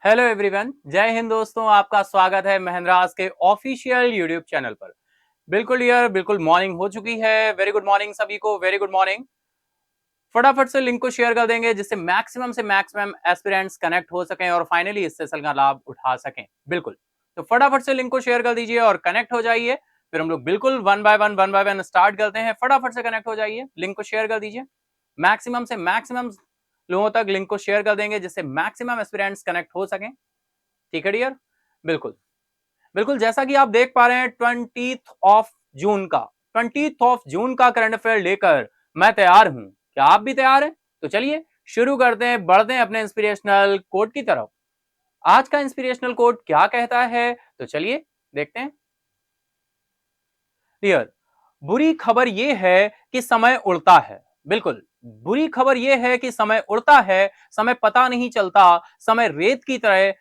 Hello everyone, जय हिंद दोस्तों। आपका स्वागत है महेंद्रास के ऑफिशियल यूट्यूब चैनल पर। बिल्कुल यार, बिल्कुल मॉर्निंग हो चुकी है। वेरी गुड मॉर्निंग सभी को, वेरी गुड मॉर्निंग। फटाफट से लिंक को शेयर कर देंगे जिससे मैक्सिमम से मैक्सिमम एस्पिरेंट्स कनेक्ट हो सकें और फाइनली इस सेशन का लाभ उठा सकें। बिल्कुल, तो फटाफट से लिंक को शेयर कर दीजिए और कनेक्ट हो जाइए। फिर हम लोग बिल्कुल वन बाय वन स्टार्ट करते हैं। फटाफट से कनेक्ट हो जाइए, लिंक को शेयर कर दीजिए। मैक्सिमम से मैक्सिमम लोगों तक लिंक को शेयर कर देंगे जिससे मैक्सिमम एस्पिरेंट्स कनेक्ट हो सकें। ठीक है डियर, बिल्कुल बिल्कुल। जैसा कि आप देख पा रहे हैं 20 ऑफ जून का करंट अफेयर लेकर मैं तैयार हूं। क्या आप भी तैयार हैं? तो चलिए शुरू करते हैं, बढ़ते हैं अपने इंस्पिरेशनल कोट की तरफ। आज का इंस्पिरेशनल कोट क्या कहता है, तो चलिए देखते हैं। डियर, बुरी खबर यह है कि समय उड़ता है। बिल्कुल, बुरी खबर यह है कि समय उड़ता है, समय पता नहीं चलता, समय रेत की तरह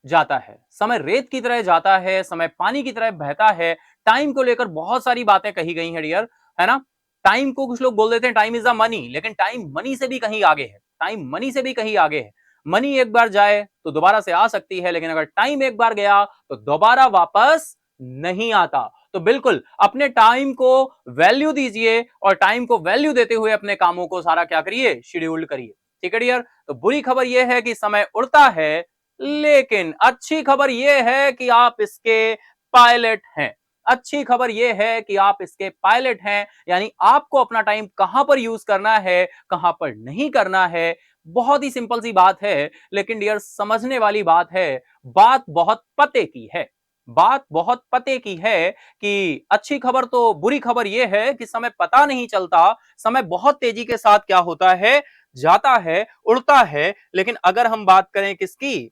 जाता है, समय रेत की तरह जाता है, समय पानी की तरह बहता है। टाइम को लेकर बहुत सारी बातें कही गई हैं डियर, है ना। टाइम को कुछ लोग बोल देते हैं टाइम इज अ मनी, लेकिन टाइम मनी से भी कहीं आगे है। टाइम मनी से भी कहीं आगे है। मनी एक बार जाए तो दोबारा से आ सकती है, लेकिन अगर टाइम एक बार गया तो दोबारा वापस नहीं आता। तो बिल्कुल अपने टाइम को वैल्यू दीजिए और टाइम को वैल्यू देते हुए अपने कामों को सारा क्या करिए, शेड्यूल्ड करिए। ठीक है डियर, तो बुरी खबर यह है कि समय उड़ता है, लेकिन अच्छी खबर यह है कि आप इसके पायलट हैं। अच्छी खबर यह है कि आप इसके पायलट हैं, यानी आपको अपना टाइम कहां पर यूज करना है, कहां पर नहीं करना है। बहुत ही सिंपल सी बात है, लेकिन डियर समझने वाली बात है। बात बहुत पते की है। बात बहुत पते की है कि अच्छी खबर तो बुरी खबर यह है कि समय पता नहीं चलता। समय बहुत तेजी के साथ क्या होता है, जाता है, उड़ता है। लेकिन अगर हम बात करें किसकी,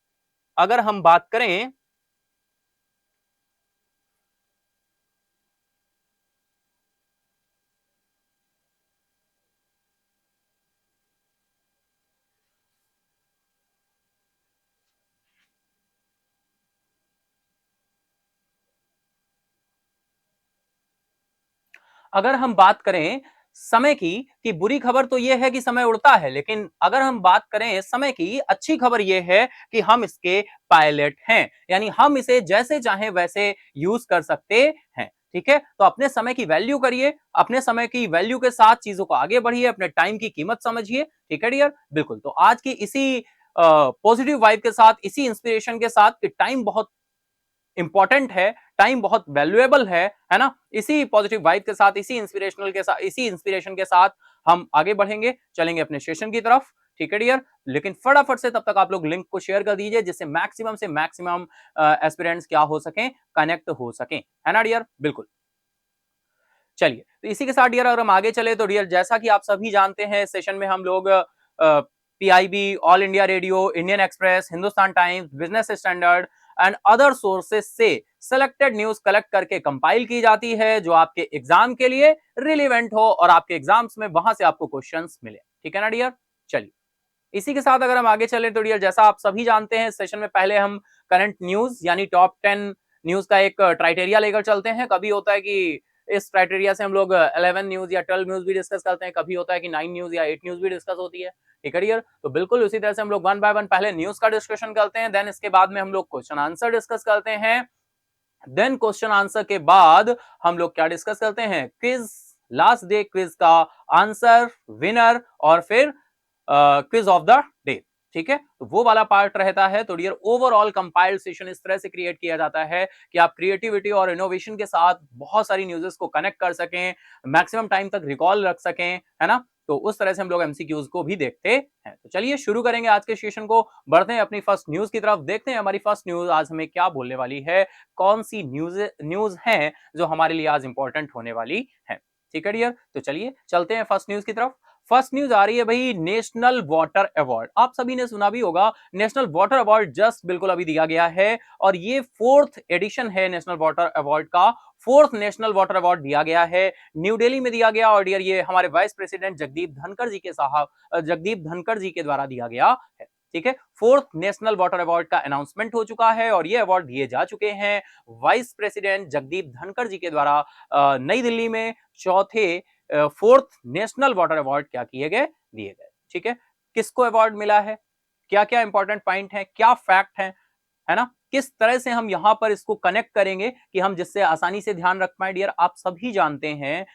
अगर हम बात करें अगर हम बात करें समय की, कि बुरी खबर तो यह है कि समय उड़ता है, लेकिन अगर हम बात करें समय की, अच्छी खबर यह है कि हम इसके पायलट हैं, यानी हम इसे जैसे चाहें वैसे यूज कर सकते हैं। ठीक है, तो अपने समय की वैल्यू करिए, अपने समय की वैल्यू के साथ चीजों को आगे बढ़िए, अपने टाइम की कीमत समझिए। ठीक है डियर, बिल्कुल। तो आज की इसी पॉजिटिव वाइब के साथ, इसी इंस्पिरेशन के साथ कि टाइम बहुत इंपॉर्टेंट है, टाइम बहुत वैल्यूएबल है ना। इसी पॉजिटिव वाइब के साथ, इसी इंस्पिरेशनल के साथ, इसी इंस्पिरेशन के साथ हम आगे बढ़ेंगे, चलेंगे अपने सेशन की तरफ। ठीक है डियर, लेकिन फटाफट से तब तक आप लोग लिंक को शेयर कर दीजिए जिससे मैक्सिमम से मैक्सिमम एस्पिरेंट्स क्या हो सके, कनेक्ट हो सके, है ना डियर। बिल्कुल, चलिए तो इसी के साथ डियर अगर हम आगे चले तो डियर, जैसा कि आप सभी जानते हैं सेशन में हम लोग PIB, all India radio, Indian express, Hindustan times, business standard and other sources से सेलेक्टेड न्यूज कलेक्ट करके कंपाइल की जाती है जो आपके एग्जाम के लिए रिलेवेंट हो और आपके एग्जाम्स में वहां से आपको क्वेश्चंस मिले। ठीक है ना डियर, चलिए इसी के साथ अगर हम आगे चलें तो डियर, जैसा आप सभी जानते हैं सेशन में पहले हम करंट न्यूज यानी टॉप 10 न्यूज का एक क्राइटेरिया लेकर चलते हैं। कभी होता है कि इस क्राइटेरिया से हम लोग 11 न्यूज या 12 न्यूज भी डिस्कस करते हैं, कभी होता है कि 9 न्यूज या 8 न्यूज भी डिस्कस होती है। ठीक है डियर, तो बिल्कुल उसी तरह से हम लोग वन बाय वन पहले न्यूज का डिस्कशन करते हैं, देन इसके बाद में हम लोग क्वेश्चन आंसर डिस्कस करते हैं, देन क्वेश्चन आंसर के बाद हम लोग क्या डिस्कस करते हैं, क्विज, लास्ट डे क्विज का आंसर, विनर और फिर क्विज ऑफ द डे। ठीक है, तो वो वाला पार्ट रहता है। तो डियर ओवरऑल कंपाइल्ड सेशन इस तरह से क्रिएट किया जाता है कि आप क्रिएटिविटी और इनोवेशन के साथ बहुत सारी न्यूज़ेस को कनेक्ट कर सकें, मैक्सिमम टाइम तक रिकॉल रख सकें, है ना। तो उस तरह से हम लोग एमसीक्यूज को भी देखते हैं। तो चलिए शुरू करेंगे आज के सेशन को, बढ़ते हैं अपनी फर्स्ट न्यूज की तरफ, देखते हैं हमारी फर्स्ट न्यूज आज हमें क्या बोलने वाली है, कौन सी न्यूज है जो हमारे लिए आज इंपॉर्टेंट होने वाली है। ठीक है डियर, तो चलिए चलते हैं फर्स्ट न्यूज की तरफ। फर्स्ट न्यूज आ रही है भाई, नेशनल वाटर अवार्ड। आप सभी ने सुना भी होगा, नेशनल वाटर अवार्ड जस्ट बिल्कुल अभी दिया गया है और ये फोर्थ एडिशन है नेशनल वाटर अवार्ड का। फोर्थ नेशनल वाटर अवार्ड दिया गया है, न्यू दिल्ली में दिया गया और डियर ये हमारे वाइस प्रेसिडेंट जगदीप धनखड़ जी के द्वारा दिया गया है। ठीक है, फोर्थ नेशनल वाटर अवार्ड का अनाउंसमेंट हो चुका है और ये अवार्ड दिए जा चुके हैं वाइस प्रेसिडेंट जगदीप धनखड़ जी के द्वारा नई दिल्ली में चौथे फोर्थ नेशनल वाटर अवार्ड क्या किए गए, दिए गए। ठीक है, किसको अवार्ड मिला है, क्या क्या इंपॉर्टेंट पॉइंट है, क्या फैक्ट है ना, किस तरह से हम यहां पर इसको कनेक्ट करेंगे कि हम जिससे आसानी से ध्यान रख पाए। डियर आप सभी जानते हैं,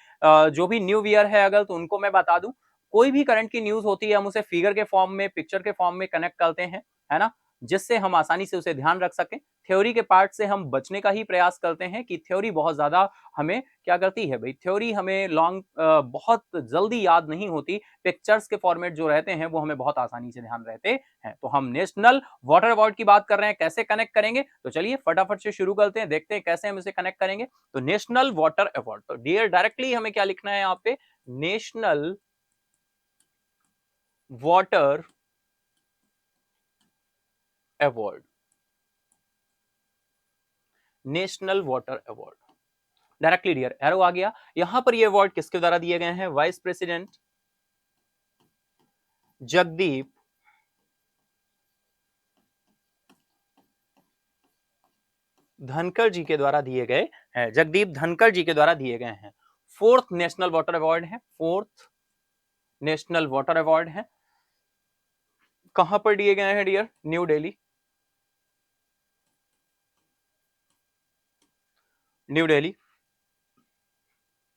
जो भी न्यू ईयर है अगर, तो उनको मैं बता दूं, कोई भी करंट की न्यूज होती है हम उसे फिगर के फॉर्म में, पिक्चर के फॉर्म में कनेक्ट करते हैं, है ना, जिससे हम आसानी से उसे ध्यान रख सकें। थ्योरी के पार्ट से हम बचने का ही प्रयास करते हैं कि थ्योरी बहुत ज्यादा हमें क्या करती है भाई, थ्योरी हमें लॉन्ग बहुत जल्दी याद नहीं होती, पिक्चर्स के फॉर्मेट जो रहते हैं वो हमें बहुत आसानी से ध्यान रहते हैं। तो हम नेशनल वाटर अवार्ड की बात कर रहे हैं, कैसे कनेक्ट करेंगे, तो चलिए फटाफट से शुरू करते हैं, देखते हैं कैसे हम इसे कनेक्ट करेंगे। तो नेशनल वाटर अवार्ड, तो डियर डायरेक्टली हमें क्या लिखना है यहाँ पे, national water award, national water award. Directly dear arrow आ गया। यहां पर ये अवार्ड किसके द्वारा दिए गए हैं, वाइस प्रेसिडेंट जगदीप धनखड़ जी के द्वारा दिए गए हैं, जगदीप धनखड़ जी के द्वारा दिए गए हैं। फोर्थ नेशनल वाटर अवार्ड है, फोर्थ नेशनल वाटर अवार्ड है। कहां पर दिए गए हैं dear, New Delhi, New Delhi,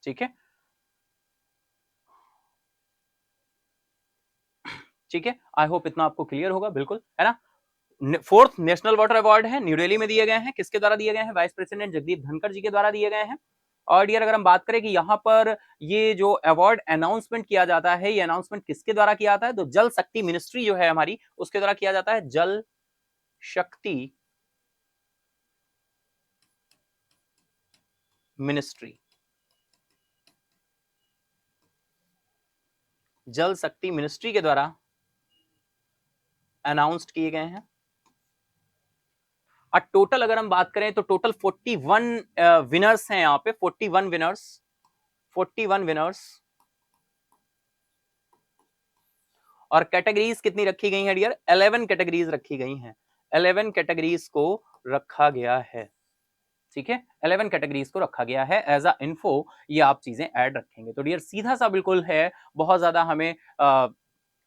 ठीक है, ठीक है, आई होप इतना आपको क्लियर होगा, बिल्कुल है ना। फोर्थ नेशनल वाटर अवार्ड है, न्यू दिल्ली में दिए गए हैं, किसके द्वारा दिए गए हैं, वाइस प्रेसिडेंट जगदीप धनखड़ जी के द्वारा दिए गए हैं। और डियर अगर हम बात करें कि यहाँ पर ये जो अवार्ड अनाउंसमेंट किया जाता है, ये अनाउंसमेंट किसके द्वारा किया जाता है, तो जल शक्ति मिनिस्ट्री जो है हमारी, उसके द्वारा किया जाता है, जल शक्ति मिनिस्ट्री, जल शक्ति मिनिस्ट्री के द्वारा अनाउंस्ड किए गए हैं। और टोटल अगर हम बात करें तो टोटल 41 विनर्स हैं यहाँ पे, 41 विनर्स, 41 विनर्स। और कैटेगरीज कितनी रखी गई हैं डियर, 11 कैटेगरीज रखी गई हैं, 11 कैटेगरीज को रखा गया है, ठीक है, 11 कैटेगरीज को रखा गया है एज अ इन्फो, ये आप चीजें ऐड रखेंगे। तो डियर सीधा सा बिल्कुल है, बहुत ज्यादा हमें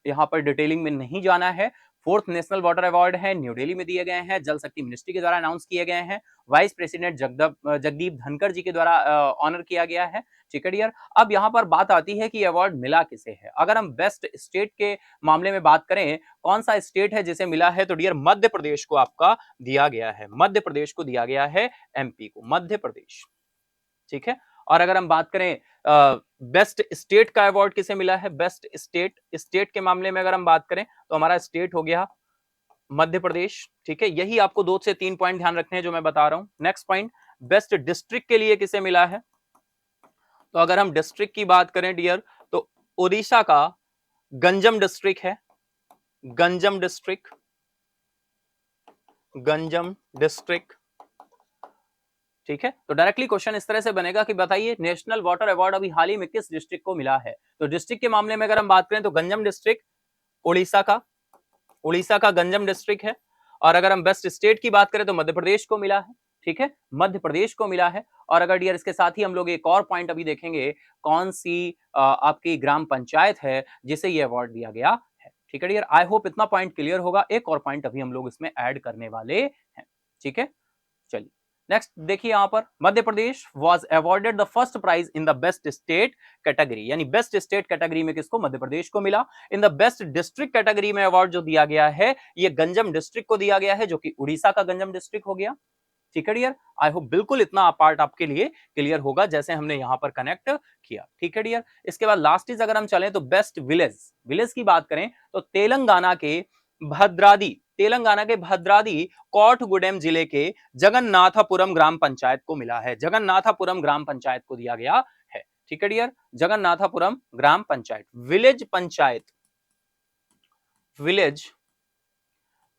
यहाँ पर डिटेलिंग में नहीं जाना है। फोर्थ नेशनल वाटर अवार्ड है, न्यू दिल्ली में दिए गए हैं, जल शक्ति मिनिस्ट्री के द्वारा अनाउंस किए गए हैं, वाइस प्रेसिडेंट जगदीप धनखड़ जी के द्वारा ऑनर किया गया है, ठीक है डियर। अब यहाँ पर बात आती है कि अवार्ड मिला किसे है। अगर हम बेस्ट स्टेट के मामले में बात करें, कौन सा स्टेट है जिसे मिला है, तो डियर मध्य प्रदेश को आपका दिया गया है, मध्य प्रदेश को दिया गया है, एमपी को, मध्य प्रदेश, ठीक है। और अगर हम बात करें बेस्ट स्टेट का अवार्ड किसे मिला है, बेस्ट स्टेट, स्टेट के मामले में अगर हम बात करें तो हमारा स्टेट हो गया मध्य प्रदेश, ठीक है। यही आपको 2 से 3 पॉइंट ध्यान रखने हैं जो मैं बता रहा हूं। नेक्स्ट पॉइंट, बेस्ट डिस्ट्रिक्ट के लिए किसे मिला है, तो अगर हम डिस्ट्रिक्ट की बात करें डियर, तो ओडिशा का गंजम डिस्ट्रिक्ट है, गंजम डिस्ट्रिक्ट, गंजम डिस्ट्रिक्ट, ठीक है। तो डायरेक्टली क्वेश्चन इस तरह से बनेगा कि बताइए नेशनल वाटर अवार्ड अभी हाल ही में किस डिस्ट्रिक्ट को मिला है। तो डिस्ट्रिक्ट के मामले में अगर हम बात करें तो गंजम डिस्ट्रिक्ट उड़ीसा का, उड़ीसा का गंजम डिस्ट्रिक्ट है। और अगर हम बेस्ट स्टेट की बात करें तो मध्य प्रदेश को मिला है, ठीक है, मध्य प्रदेश को मिला है। और अगर डियर इसके साथ ही हम लोग एक और पॉइंट अभी देखेंगे, कौन सी आपकी ग्राम पंचायत है जिसे ये अवार्ड दिया गया है, ठीक है डियर। आई होप इतना पॉइंट क्लियर होगा। एक और पॉइंट अभी हम लोग इसमें ऐड करने वाले हैं, ठीक है। चलिए नेक्स्ट देखिए, यहां पर Madhya Pradesh was awarded the first prize in the best state category, यानी बेस्ट स्टेट कैटेगरी में किसको, मध्य प्रदेश को मिला। In the best district category में अवार्ड जो दिया गया है ये गंजम डिस्ट्रिक्ट को दिया गया है, जो कि उड़ीसा का गंजम डिस्ट्रिक्ट हो गया, ठीक है डियर। आई होप बिल्कुल इतना पार्ट आपके लिए क्लियर होगा जैसे हमने यहां पर कनेक्ट किया, ठीक है डियर। इसके बाद लास्ट इज अगर हम चलें तो बेस्ट विलेज, विलेज की बात करें तो तेलंगाना के भद्रादी, तेलंगाना के भद्रादी कोठगुडेम जिले के जगन्नाथपुरम ग्राम पंचायत को मिला है, जगन्नाथपुरम ग्राम पंचायत को दिया गया है, ठीक है dear. Jagannathapuram gram panchayat, village panchayat, village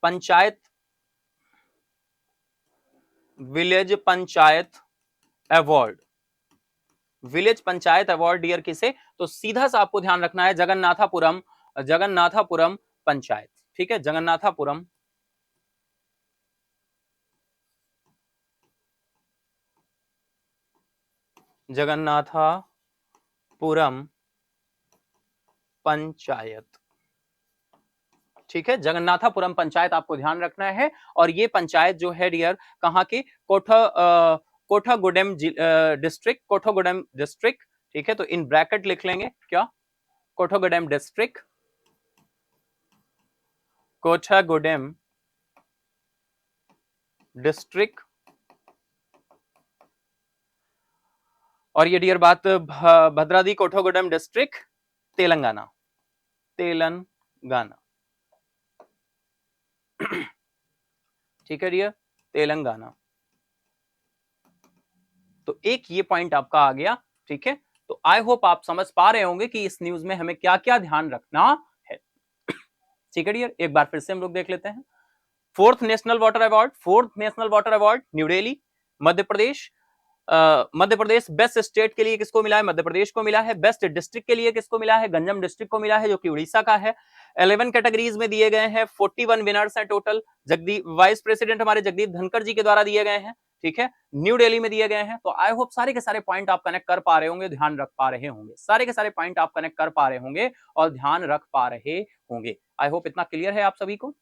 panchayat, village panchayat award, village panchayat award dear किसे, तो सीधा सा आपको ध्यान रखना है जगन्नाथपुरम, जगन्नाथपुरम पंचायत, ठीक है, जगन्नाथपुरम, जगन्नाथपुरम पंचायत, ठीक है, जगन्नाथापुरम पंचायत आपको ध्यान रखना है। और ये पंचायत जो है डियर कहाँ की, कोठागुडेम डिस्ट्रिक्ट, कोठागुडेम डिस्ट्रिक्ट। ठीक है, तो इन ब्रैकेट लिख लेंगे क्या, कोठागुडेम डिस्ट्रिक्ट, कोठागुडेम डिस्ट्रिक्ट। और ये डियर बात भद्राद्री कोठागुडेम डिस्ट्रिक्ट, तेलंगाना, तेलंगाना। ठीक है डियर, तेलंगाना। तो एक ये पॉइंट आपका आ गया। ठीक है, तो आई होप आप समझ पा रहे होंगे कि इस न्यूज में हमें क्या क्या ध्यान रखना है। ठीक है डियर, एक बार फिर से हम लोग देख लेते हैं। Fourth national water award, fourth national water award New Delhi, Madhya Pradesh. Madhya Pradesh best state के लिए किसको मिला है, मध्य प्रदेश को मिला है। बेस्ट डिस्ट्रिक्ट के लिए किसको मिला है, गंजम डिस्ट्रिक्ट को मिला है, जो कि उड़ीसा का है। 11 कैटेगरीज में दिए गए हैं, 41 विनर्स हैं टोटल। जगदीप वाइस प्रेसिडेंट हमारे जगदीप धनखड़ जी के द्वारा दिए गए हैं। ठीक है, न्यू दिल्ली में दिए गए हैं। तो आई होप सारे के सारे पॉइंट आप कनेक्ट कर पा रहे होंगे, ध्यान रख पा रहे होंगे, सारे के सारे पॉइंट आप कनेक्ट कर पा रहे होंगे और ध्यान रख पा रहे होंगे। आई होप इतना क्लियर है आप सभी को।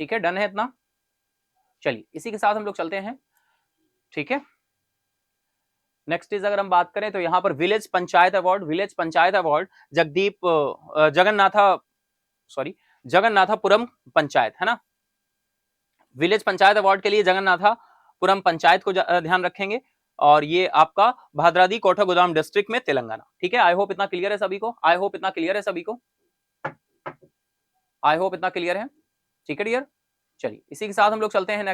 ठीक है, डन है इतना। चलिए इसी के साथ हम लोग चलते हैं। ठीक है, नेक्स्ट इज अगर हम बात करें तो यहां पर village panchayat award, village panchayat award Jagdeep Jagannathapuram panchayat है ना। विलेज पंचायत अवार्ड के लिए जगन्नाथापुरम पंचायत को ध्यान रखेंगे। और ये आपका भद्राद्री कोठागुदाम डिस्ट्रिक्ट में तेलंगाना। ठीक है, आई होप इतना क्लियर है सभी को, आई होप इतना क्लियर है सभी को, आई होप इतना क्लियर है। ठीक है डियर, चलिए इसी के साथ हम लोग चलते हैं।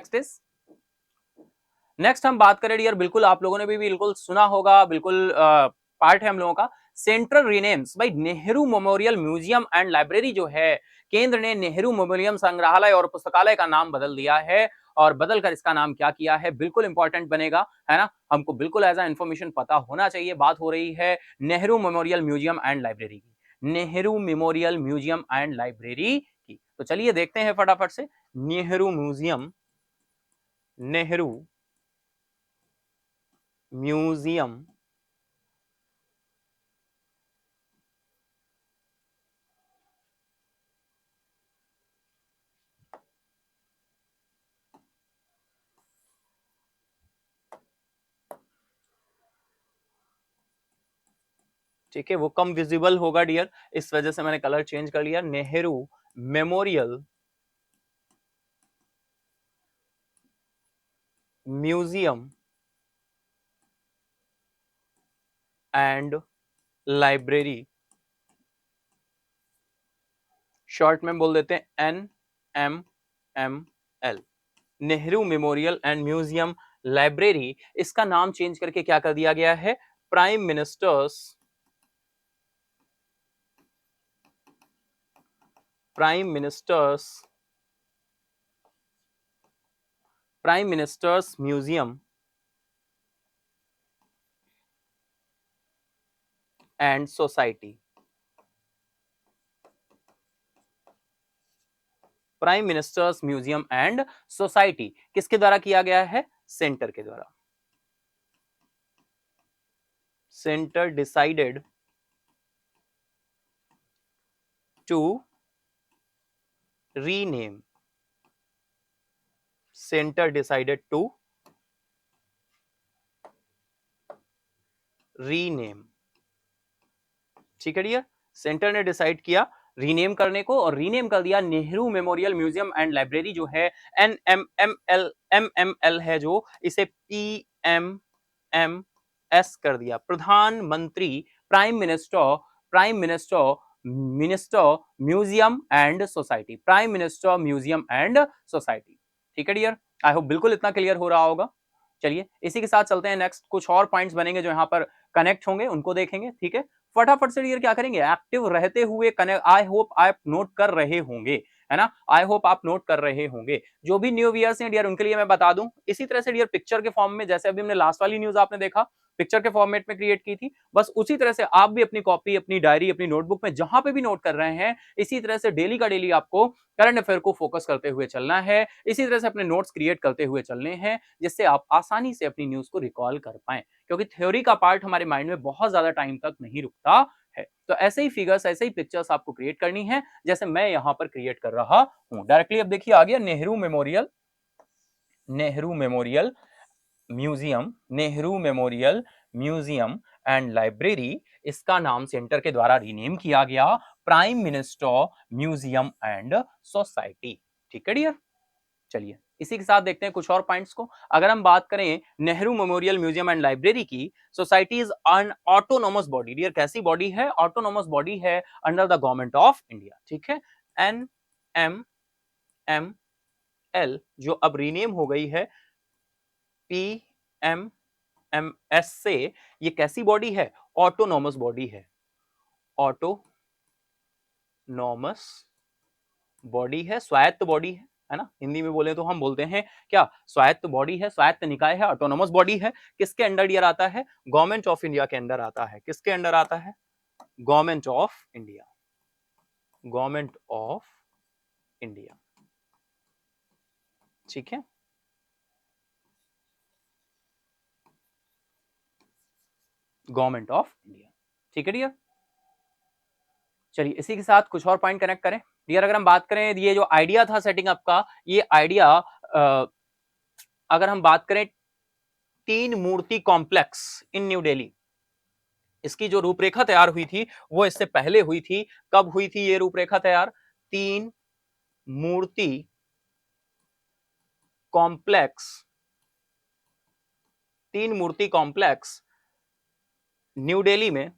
नेक्स्ट हम बात करें डियर, बिल्कुल आप लोगों ने भी बिल्कुल सुना होगा, बिल्कुल पार्ट है हम लोगों का। सेंट्रल रीनेम्स भाई Nehru memorial museum and library जो है, केंद्र ने नेहरू मेमोरियल संग्रहालय और पुस्तकालय का नाम बदल दिया है। और बदलकर इसका नाम क्या किया है, बिल्कुल इंपॉर्टेंट बनेगा, है ना। हमको बिल्कुल एज अ इंफॉर्मेशन पता होना चाहिए। बात हो रही है Nehru memorial museum and library की, Nehru memorial museum and library की। तो चलिए देखते हैं फटाफट से। नेहरू म्यूजियम, नेहरू म्यूजियम ठीक है, वो कम विजिबल होगा डियर, इस वजह से मैंने कलर चेंज कर लिया। Nehru memorial museum and library, short में बोल देते हैं NMML, Nehru memorial and museum library. इसका नाम चेंज करके क्या कर दिया गया है, prime ministers, prime ministers, prime ministers museum and society, prime ministers museum and society किसके द्वारा किया गया है, सेंटर के द्वारा। Centre decided to rename, centre decided to rename. ठीक है डियर, सेंटर ने डिसाइड किया रीनेम करने को और रीनेम कर दिया Nehru memorial museum and library जो है NMML है, जो इसे PMMS कर दिया, प्रधानमंत्री prime minister, prime minister minister museum and society, prime minister museum and society. ठीक है डियर, आई होप बिल्कुल इतना क्लियर हो रहा होगा। चलिए इसी के साथ चलते हैं नेक्स्ट, कुछ और पॉइंट्स बनेंगे जो यहाँ पर कनेक्ट होंगे, उनको देखेंगे। ठीक है, फटाफट से डियर क्या करेंगे, एक्टिव रहते हुए कनेक्ट, आई होप आप नोट कर रहे होंगे, है ना, आई होप आप नोट कर रहे होंगे। जो भी न्यू व्यूअर्स हैं डियर, उनके लिए मैं बता दूं, इसी तरह से डियर पिक्चर के फॉर्म में, जैसे अभी हमने लास्ट वाली न्यूज आपने देखा पिक्चर के फॉर्मेट में क्रिएट की थी, बस उसी तरह से आप भी अपनी कॉपी, अपनी डायरी, अपनी नोटबुक में जहां पे भी नोट कर रहे हैं, इसी तरह से डेली का डेली आपको करंट अफेयर को फोकस करते हुए चलना है। इसी तरह से अपने नोट्स क्रिएट करते हुए चलने हैं, जिससे आप आसानी से अपनी न्यूज को रिकॉल कर पाए, क्योंकि थ्योरी का पार्ट हमारे माइंड में बहुत ज्यादा टाइम तक नहीं रुकता है। तो ऐसे ही फिगर्स, ऐसे ही पिक्चर्स आपको क्रिएट करनी है जैसे मैं यहां पर क्रिएट कर रहा हूं डायरेक्टली। अब देखिए आ गया Nehru memorial, Nehru memorial museum, Nehru memorial museum and library. इसका नाम सेंटर के द्वारा रीनेम किया गया prime minister museum and society. ठीक है डियर, चलिए इसी के साथ देखते हैं कुछ और पॉइंट्स को। अगर हम बात करें Nehru memorial museum and library की, society is an autonomous body. Dear कैसी बॉडी है? ऑटोनोमस बॉडी है under the government of India. ठीक है, NMML जो अब रीनेम हो गई है PMMS से, ये कैसी बॉडी है? ऑटोनोमस बॉडी है, ऑटोनोमस बॉडी है, स्वायत्त बॉडी है ना। हिंदी में बोले तो हम बोलते हैं क्या? स्वायत्त बॉडी है, स्वायत्त निकाय है, ऑटोनोमस बॉडी है। किसके अंडर ये आता है? गवर्नमेंट ऑफ इंडिया के अंडर आता है। किसके अंडर आता है? Government of India, government of India. ठीक है, गवर्नमेंट ऑफ इंडिया। ठीक है डियर, चलिए इसी के साथ कुछ और पॉइंट कनेक्ट करें डियर। अगर हम बात करें ये जो आइडिया था सेटिंग अप का, ये आइडिया अगर हम बात करें तीन मूर्ति कॉम्प्लेक्स इन न्यू दिल्ली, इसकी जो रूपरेखा तैयार हुई थी वो इससे पहले हुई थी। कब हुई थी ये रूपरेखा तैयार? तीन मूर्ति कॉम्प्लेक्स, तीन मूर्ति कॉम्प्लेक्स न्यू दिल्ली में,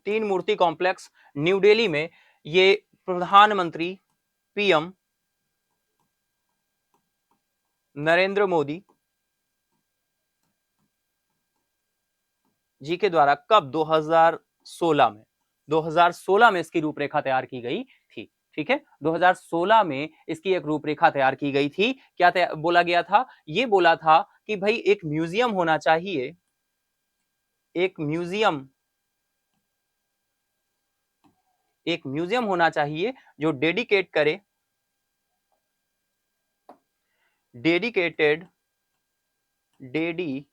तीन मूर्ति कॉम्प्लेक्स न्यू दिल्ली में ये प्रधानमंत्री पीएम नरेंद्र मोदी जी के द्वारा कब? 2016 में, 2016 में इसकी रूपरेखा तैयार की गई थी। ठीक है, 2016 में इसकी एक रूपरेखा तैयार की गई थी। क्या बोला गया था? ये बोला था कि भाई एक म्यूजियम होना चाहिए, एक म्यूजियम, एक म्यूजियम होना चाहिए जो डेडिकेट करे, dedicated, dedicated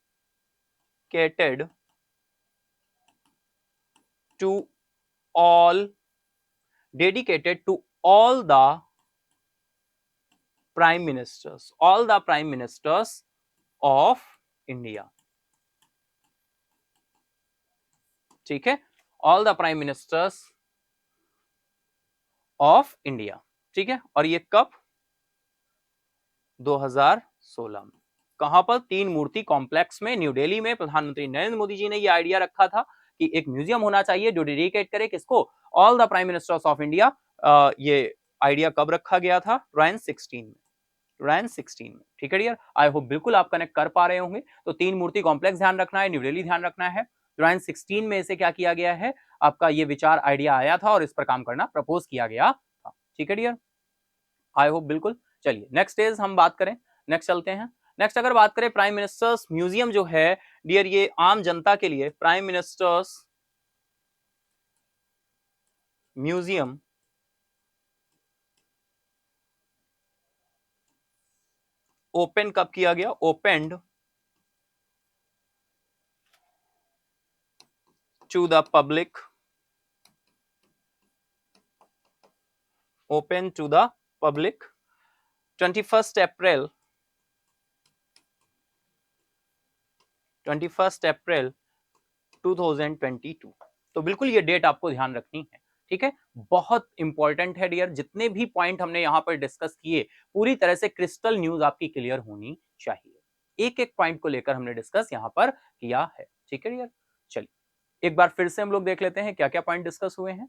to all, dedicated to all the prime ministers, all the prime ministers of India. ठीक है, all the prime ministers of India. ठीक है, और ये कब? 2016 में। कहां पर? तीन मूर्ति कॉम्प्लेक्स में न्यू दिल्ली में। प्रधानमंत्री नरेंद्र मोदी जी ने ये आइडिया रखा था कि एक म्यूजियम होना चाहिए जो डेडिकेट करे किसको? All the prime ministers of India. ये आइडिया कब रखा गया था? 2016 में, 2016 में। ठीक है डियर, आई होप बिल्कुल आप कनेक्ट कर पा रहे होंगे। तो तीन मूर्ति कॉम्प्लेक्स ध्यान रखना है, न्यू दिल्ली ध्यान रखना है। 2016 में इसे क्या किया गया है? आपका ये विचार आइडिया आया था और इस पर काम करना प्रपोज किया गया था। ठीक है डियर, आई होप बिल्कुल। चलिए नेक्स्ट डेज हम बात करें, नेक्स्ट चलते हैं। नेक्स्ट अगर बात करें प्राइम मिनिस्टर्स म्यूजियम जो है डियर, ये आम जनता के लिए प्राइम मिनिस्टर्स म्यूजियम ओपन कब किया गया? Opened to the public, open to the public 21st April 2022। तो बिल्कुल ये डेट आपको ध्यान रखनी है। ठीक है, बहुत इंपॉर्टेंट है डियर। जितने भी पॉइंट हमने यहां पर डिस्कस किए पूरी तरह से क्रिस्टल न्यूज आपकी क्लियर होनी चाहिए। एक एक पॉइंट को लेकर हमने डिस्कस यहां पर किया है। ठीक है डियर, चलिए एक बार फिर से हम लोग देख लेते हैं क्या क्या पॉइंट डिस्कस हुए हैं।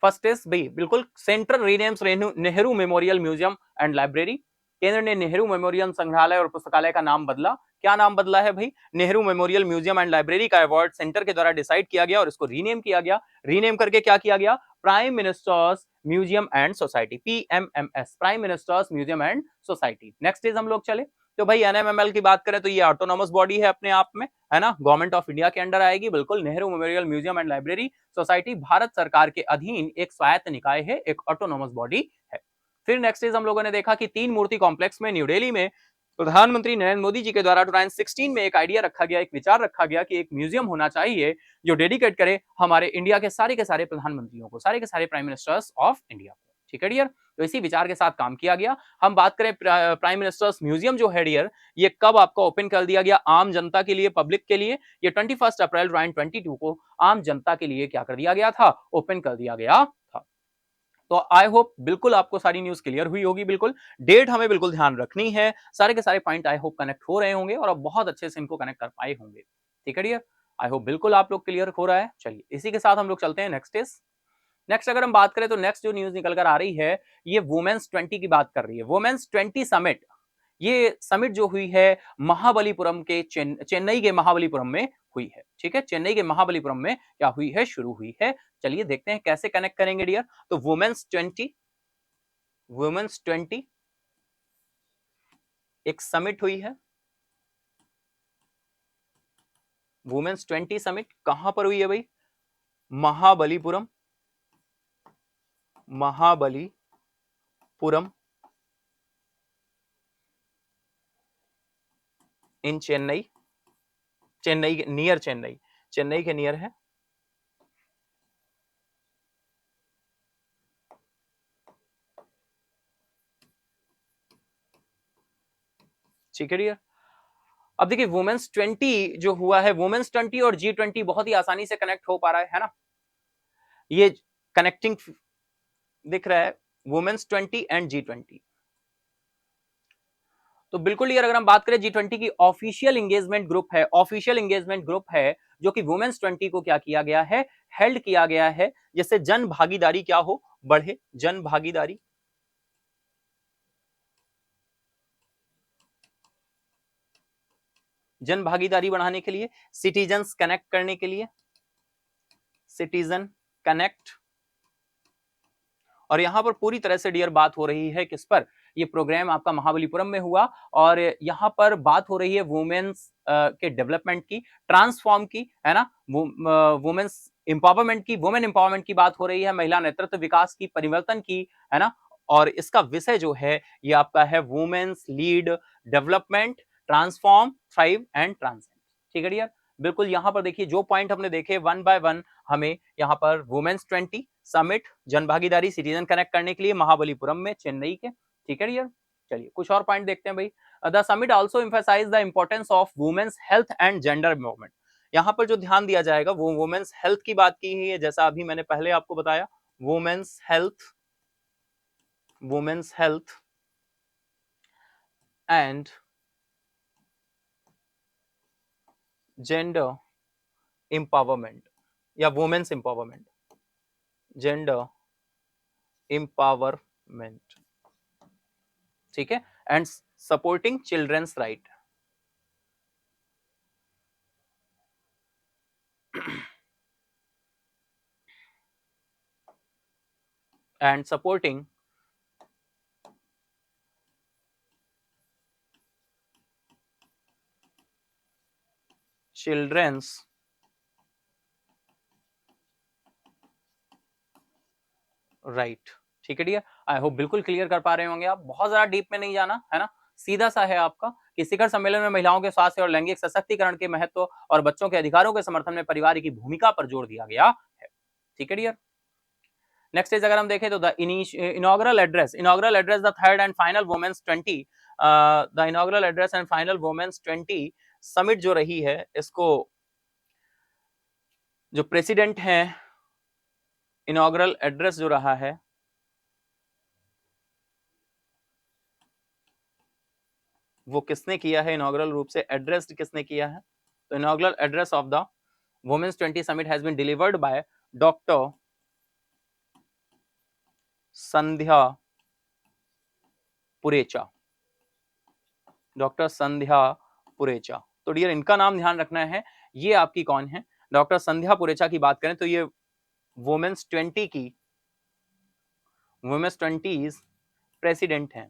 फर्स्ट इज भाई बिल्कुल central renames Nehru memorial museum and library. केंद्र ने नेहरू मेमोरियल संग्रहालय और पुस्तकालय का नाम बदला। क्या नाम बदला है भाई? Nehru memorial museum and library का अवार्ड सेंटर के द्वारा डिसाइड किया गया और इसको रीनेम किया गया। रीनेम करके क्या किया गया? Prime ministers museum and society, PMMS, prime ministers museum and society. Next is हम लोग चले तो भाई NMML की बात करें तो ये ऑटोनोमस बॉडी है अपने आप में, है ना, गवर्नमेंट ऑफ इंडिया के अंडर आएगी। बिल्कुल, Nehru memorial museum and library society Bharat सरकार के अधीन एक स्वायत्त निकाय है, एक ऑटोनोमस बॉडी है। फिर नेक्स्ट इज हम लोगों ने देखा कि तीन मूर्ति कॉम्प्लेक्स में न्यू दिल्ली में प्रधानमंत्री नरेंद्र मोदी जी के द्वारा 2016 में एक आइडिया रखा गया, एक विचार रखा गया कि एक म्यूजियम होना चाहिए जो डेडिकेट करे हमारे इंडिया के सारे प्रधानमंत्रियों को, सारे के सारे प्राइम मिनिस्टर्स ऑफ इंडिया को। ठीक है डियर, तो इसी विचार के साथ काम किया गया। हम बात करें प्राइम मिनिस्टर्स म्यूजियम जो है डियर, ये कब आपको ओपन कर दिया गया आम जनता के लिए, पब्लिक के लिए? ये 21 अप्रैल 2022 को आम जनता के लिए क्या कर दिया गया था? ओपन कर दिया गया था। तो आई होप बिल्कुल आपको सारी न्यूज क्लियर हुई होगी। बिल्कुल डेट हमें बिल्कुल ध्यान रखनी है। सारे के सारे पॉइंट आई होप कनेक्ट हो रहे होंगे और आप बहुत अच्छे से इनको कनेक्ट कर पाए होंगे। ठीक है डियर, आई होप बिल्कुल आप लोग क्लियर हो रहा है। चलिए इसी के साथ हम लोग चलते हैं नेक्स्ट इज नेक्स्ट। अगर हम बात करें तो नेक्स्ट जो न्यूज निकल कर आ रही है ये वुमेन्स 20 की बात कर रही है। वुमेन्स 20 समिट, ये समिट जो हुई है महाबलीपुरम के चेन्नई के महाबलीपुरम में हुई है। ठीक है, चेन्नई के महाबलीपुरम में क्या हुई है? शुरू हुई है। चलिए देखते हैं कैसे कनेक्ट करेंगे डियर। तो वुमेन्स 20 एक समिट हुई है। वुमेन्स 20 समिट कहां पर हुई है भाई? महाबलीपुरम, महाबलीपुरम इन चेन्नई, चेन्नई नियर, चेन्नई के नियर है। ठीक है डियर, अब देखिए वुमेन्स 20 जो हुआ है, वुमेन्स 20 और G20 बहुत ही आसानी से कनेक्ट हो पा रहा है ना? ये कनेक्टिंग दिख रहा है, वुमेन्स 20 एंड G20। तो बिल्कुल यार, अगर हम बात करें G20 की ऑफिशियल एंगेजमेंट ग्रुप है, ऑफिशियल एंगेजमेंट ग्रुप है जो कि वुमेन्स 20 को क्या किया गया है? हेल्ड किया गया है, जिससे जन भागीदारी क्या हो? बढ़े, जन भागीदारी, जन भागीदारी बढ़ाने के लिए, सिटीजन्स कनेक्ट करने के लिए, सिटीजन कनेक्ट। और यहां पर पूरी तरह से डियर बात हो रही है किस पर? ये प्रोग्राम आपका महाबलीपुरम में हुआ और यहां पर बात हो रही है वुमेन्स के डेवलपमेंट की, ट्रांसफॉर्म की, है ना, वुमेन्स एम्पावरमेंट की, वुमेन एम्पावरमेंट की बात हो रही है, महिला नेतृत्व विकास की, परिवर्तन की, है ना। और इसका विषय जो है ये आपका है women's lead development, transform, thrive and transcend. ठीक है डियर, बिल्कुल यहां पर देखिए जो पॉइंट हमने देखे वन बाय वन, हमें यहाँ पर वुमेन्स 20 समिट, जनभागीदारी, सिटीजन कनेक्ट करने के लिए महाबलीपुरम में, चेन्नई के। ठीक है डियर, चलिए कुछ और पॉइंट देखते हैं भाई। The summit also emphasise the importance of women's health and gender movement. यहाँ पर जो ध्यान दिया जाएगा वो वुमेन्स हेल्थ की बात की है, जैसा अभी मैंने पहले आपको बताया, women's health, women's health and gender empowerment या वुमेन्स एम्पावरमेंट, जेंडर एम्पावरमेंट। ठीक है, and supporting children's right, and supporting children's right. ठीक है डियर, आई होप बिल्कुल क्लियर कर पा रहे होंगे आप, बहुत ज्यादा डीप में नहीं जाना है ना, सीधा सा है आपका कि शिखर सम्मेलन में महिलाओं के स्वास्थ्य और लैंगिक सशक्तिकरण के महत्व और बच्चों के अधिकारों के समर्थन में परिवार की भूमिका पर जोर दिया गया है। ठीक है डियर, नेक्स्ट इज अगर हम देखें तो the inaugural address, the third and final women's 20, the inaugural address and final women's 20 summit जो रही है, इसको जो प्रेसिडेंट हैं, इनॉग्रल एड्रेस जो रहा है वो किसने किया है? इनॉग्रल रूप से एड्रेस किसने किया है? तो inaugural address of the women's 20 summit has been delivered by doctor Sandhya Purecha, doctor Sandhya Purecha. तो डियर इनका नाम ध्यान रखना है, ये आपकी कौन है? डॉक्टर संध्या पुरेचा की बात करें तो ये वुमेन्स 20 की, वुमेन्स 20 प्रेसिडेंट हैं,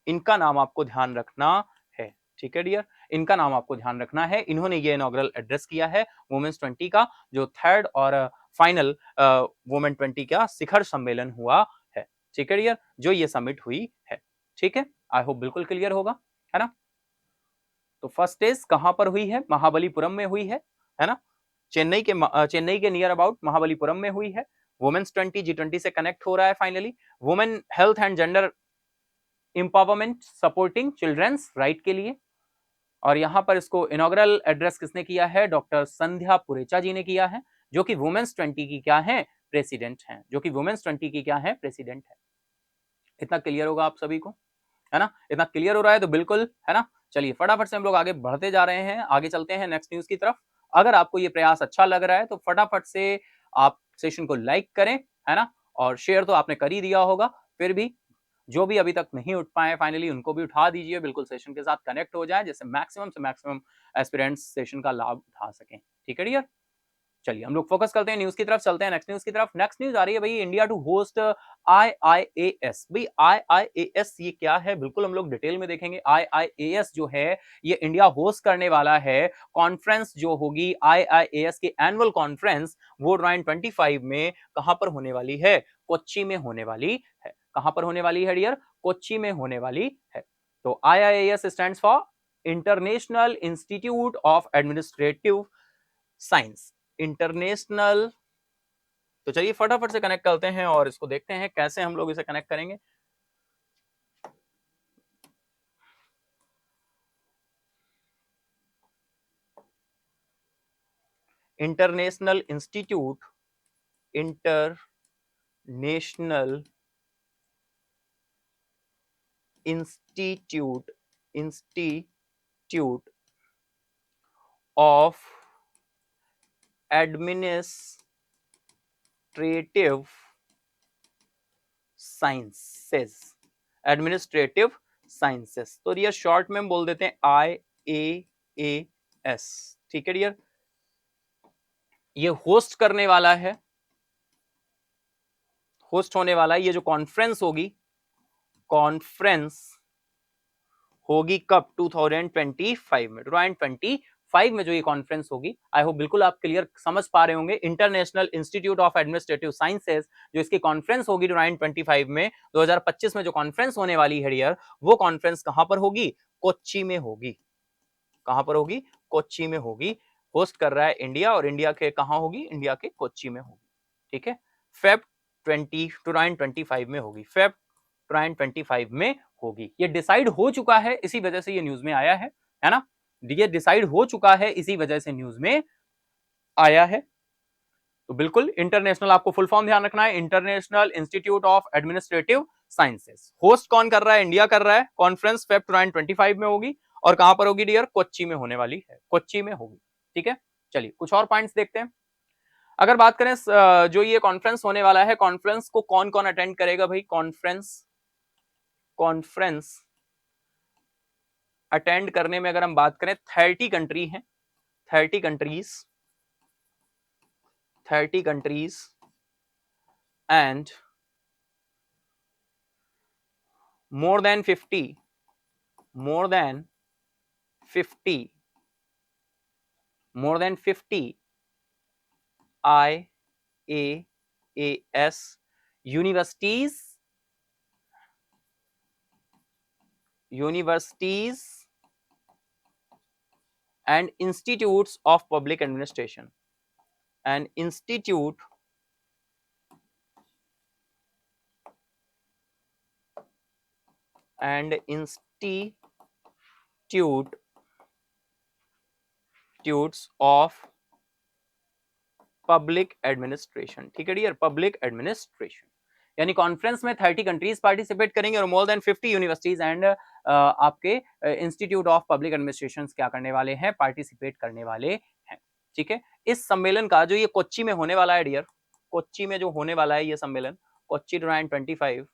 इनका नाम आपको ध्यान रखना है। ठीक है डियर, इनका नाम आपको ध्यान रखना है, इन्होंने ये इनॉग्रल एड्रेस किया है वुमेन्स 20 का, जो थर्ड और फाइनल वुमेन 20 का शिखर सम्मेलन हुआ है। ठीक है डियर, जो ये समिट हुई है। ठीक है, आई होप बिल्कुल क्लियर होगा, है ना। तो फर्स्ट स्टेज कहां पर हुई है? महाबलीपुरम में हुई है ना। चेन्नई के नियर अबाउट महाबलीपुरम में हुई है। वुमेन्स 20 G20 से कनेक्ट हो रहा है finally. Women health and gender empowerment supporting children's right के लिए। और यहां पर इसको इनॉग्रल एड्रेस किसने किया है? डॉक्टर संध्या पुरेचा जी ने किया है, जो कि वुमेन्स 20 की क्या है? प्रेसिडेंट हैं, जो कि वुमेन्स 20 की क्या है? प्रेसिडेंट है। इतना क्लियर होगा आप सभी को, है ना। इतना क्लियर हो रहा है तो बिल्कुल, है ना। चलिए फटाफट से हम लोग आगे बढ़ते जा रहे हैं, आगे चलते हैं नेक्स्ट न्यूज की तरफ। अगर आपको ये प्रयास अच्छा लग रहा है तो फटाफट से आप सेशन को लाइक करें, है ना। और शेयर तो आपने कर ही दिया होगा, फिर भी जो भी अभी तक नहीं उठ पाए फाइनली उनको भी उठा दीजिए, बिल्कुल सेशन के साथ कनेक्ट हो जाए, जैसे मैक्सिमम से मैक्सिमम एस्पिरेंट्स सेशन का लाभ उठा सकें। ठीक है डियर, चलिए हम लोग फोकस करते हैं न्यूज की तरफ, चलते हैं नेक्स्ट न्यूज की तरफ। नेक्स्ट न्यूज आ रही है भाई, इंडिया टू होस्ट IIAS। भाई IIAS ये क्या है, बिल्कुल हम लोग डिटेल में देखेंगे। IIAS जो है ये इंडिया होस्ट करने वाला है कॉन्फ्रेंस जो होगी IIAS की एनुअल कॉन्फ्रेंस, वो 2025 में कहां पर होने वाली है? कोच्चि में होने वाली है। कहां पर होने वाली है डियर? कोच्चि में होने वाली है। तो IIAS stands for international institute of administrative science, international. तो चलिए फटाफट से कनेक्ट करते हैं और इसको देखते हैं कैसे हम लोग इसे कनेक्ट करेंगे। International institute, international institute, institute of administrative sciences, administrative sciences. तो डियर शॉर्ट में हम बोल देते हैं IAAS। ठीक है डियर, ये होस्ट करने वाला है, होस्ट होने वाला है ये जो कॉन्फ्रेंस होगी, कॉन्फ्रेंस होगी कब? 2025 में, 2025 में जो ये कॉन्फ्रेंस होगी। आई होप बिल्कुल आप क्लियर समझ पा रहे होंगे। International institute of administrative sciences जो इसकी कॉन्फ्रेंस होगी 2025 में, 2025 में जो कॉन्फ्रेंस होने वाली है डियर, वो कॉन्फ्रेंस कहां पर होगी? कोच्चि में होगी। कहां पर होगी? कोच्चि में होगी। होस्ट कर रहा है इंडिया, और इंडिया के कहां होगी? इंडिया के कोच्चि में होगी। ठीक है, फेब 2025 में होगी, फेब 2025 में होगी। ये डिसाइड हो चुका है, इसी वजह से ये न्यूज में आया है ना। ये डिसाइड हो चुका है, इसी वजह से न्यूज में आया है। तो बिल्कुल इंटरनेशनल, आपको फुल फॉर्म ध्यान रखना है, international institute of administrative sciences. Host कौन कर रहा है? इंडिया कर रहा है। कॉन्फ्रेंस फेब 2025 में होगी, और कहां पर होगी डियर? कोच्चि में होने वाली है, कोच्चि में होगी। ठीक है, चलिए कुछ और पॉइंट्स देखते हैं। अगर बात करें जो ये कॉन्फ्रेंस होने वाला है, कॉन्फ्रेंस को कौन कौन अटेंड करेगा भाई? कॉन्फ्रेंस अटेंड करने में अगर हम बात करें, 30 कंट्री हैं, 30 countries, 30 countries and more than 50 more than 50 IAAS universities and institutes of public administration, and institute institutes of public administration. ठीक है डियर, पब्लिक एडमिनिस्ट्रेशन। यानी कॉन्फ्रेंस में 30 कंट्रीज पार्टिसिपेट करेंगे, और मोर देन 50 यूनिवर्सिटीज एंड आपके institute of public administration क्या करने वाले हैं? पार्टिसिपेट करने वाले हैं। ठीक है, इस सम्मेलन का जो ये कोच्चि में होने वाला है डियर, कोच्चि में जो होने वाला है ये सम्मेलन, कोच्चि 2025,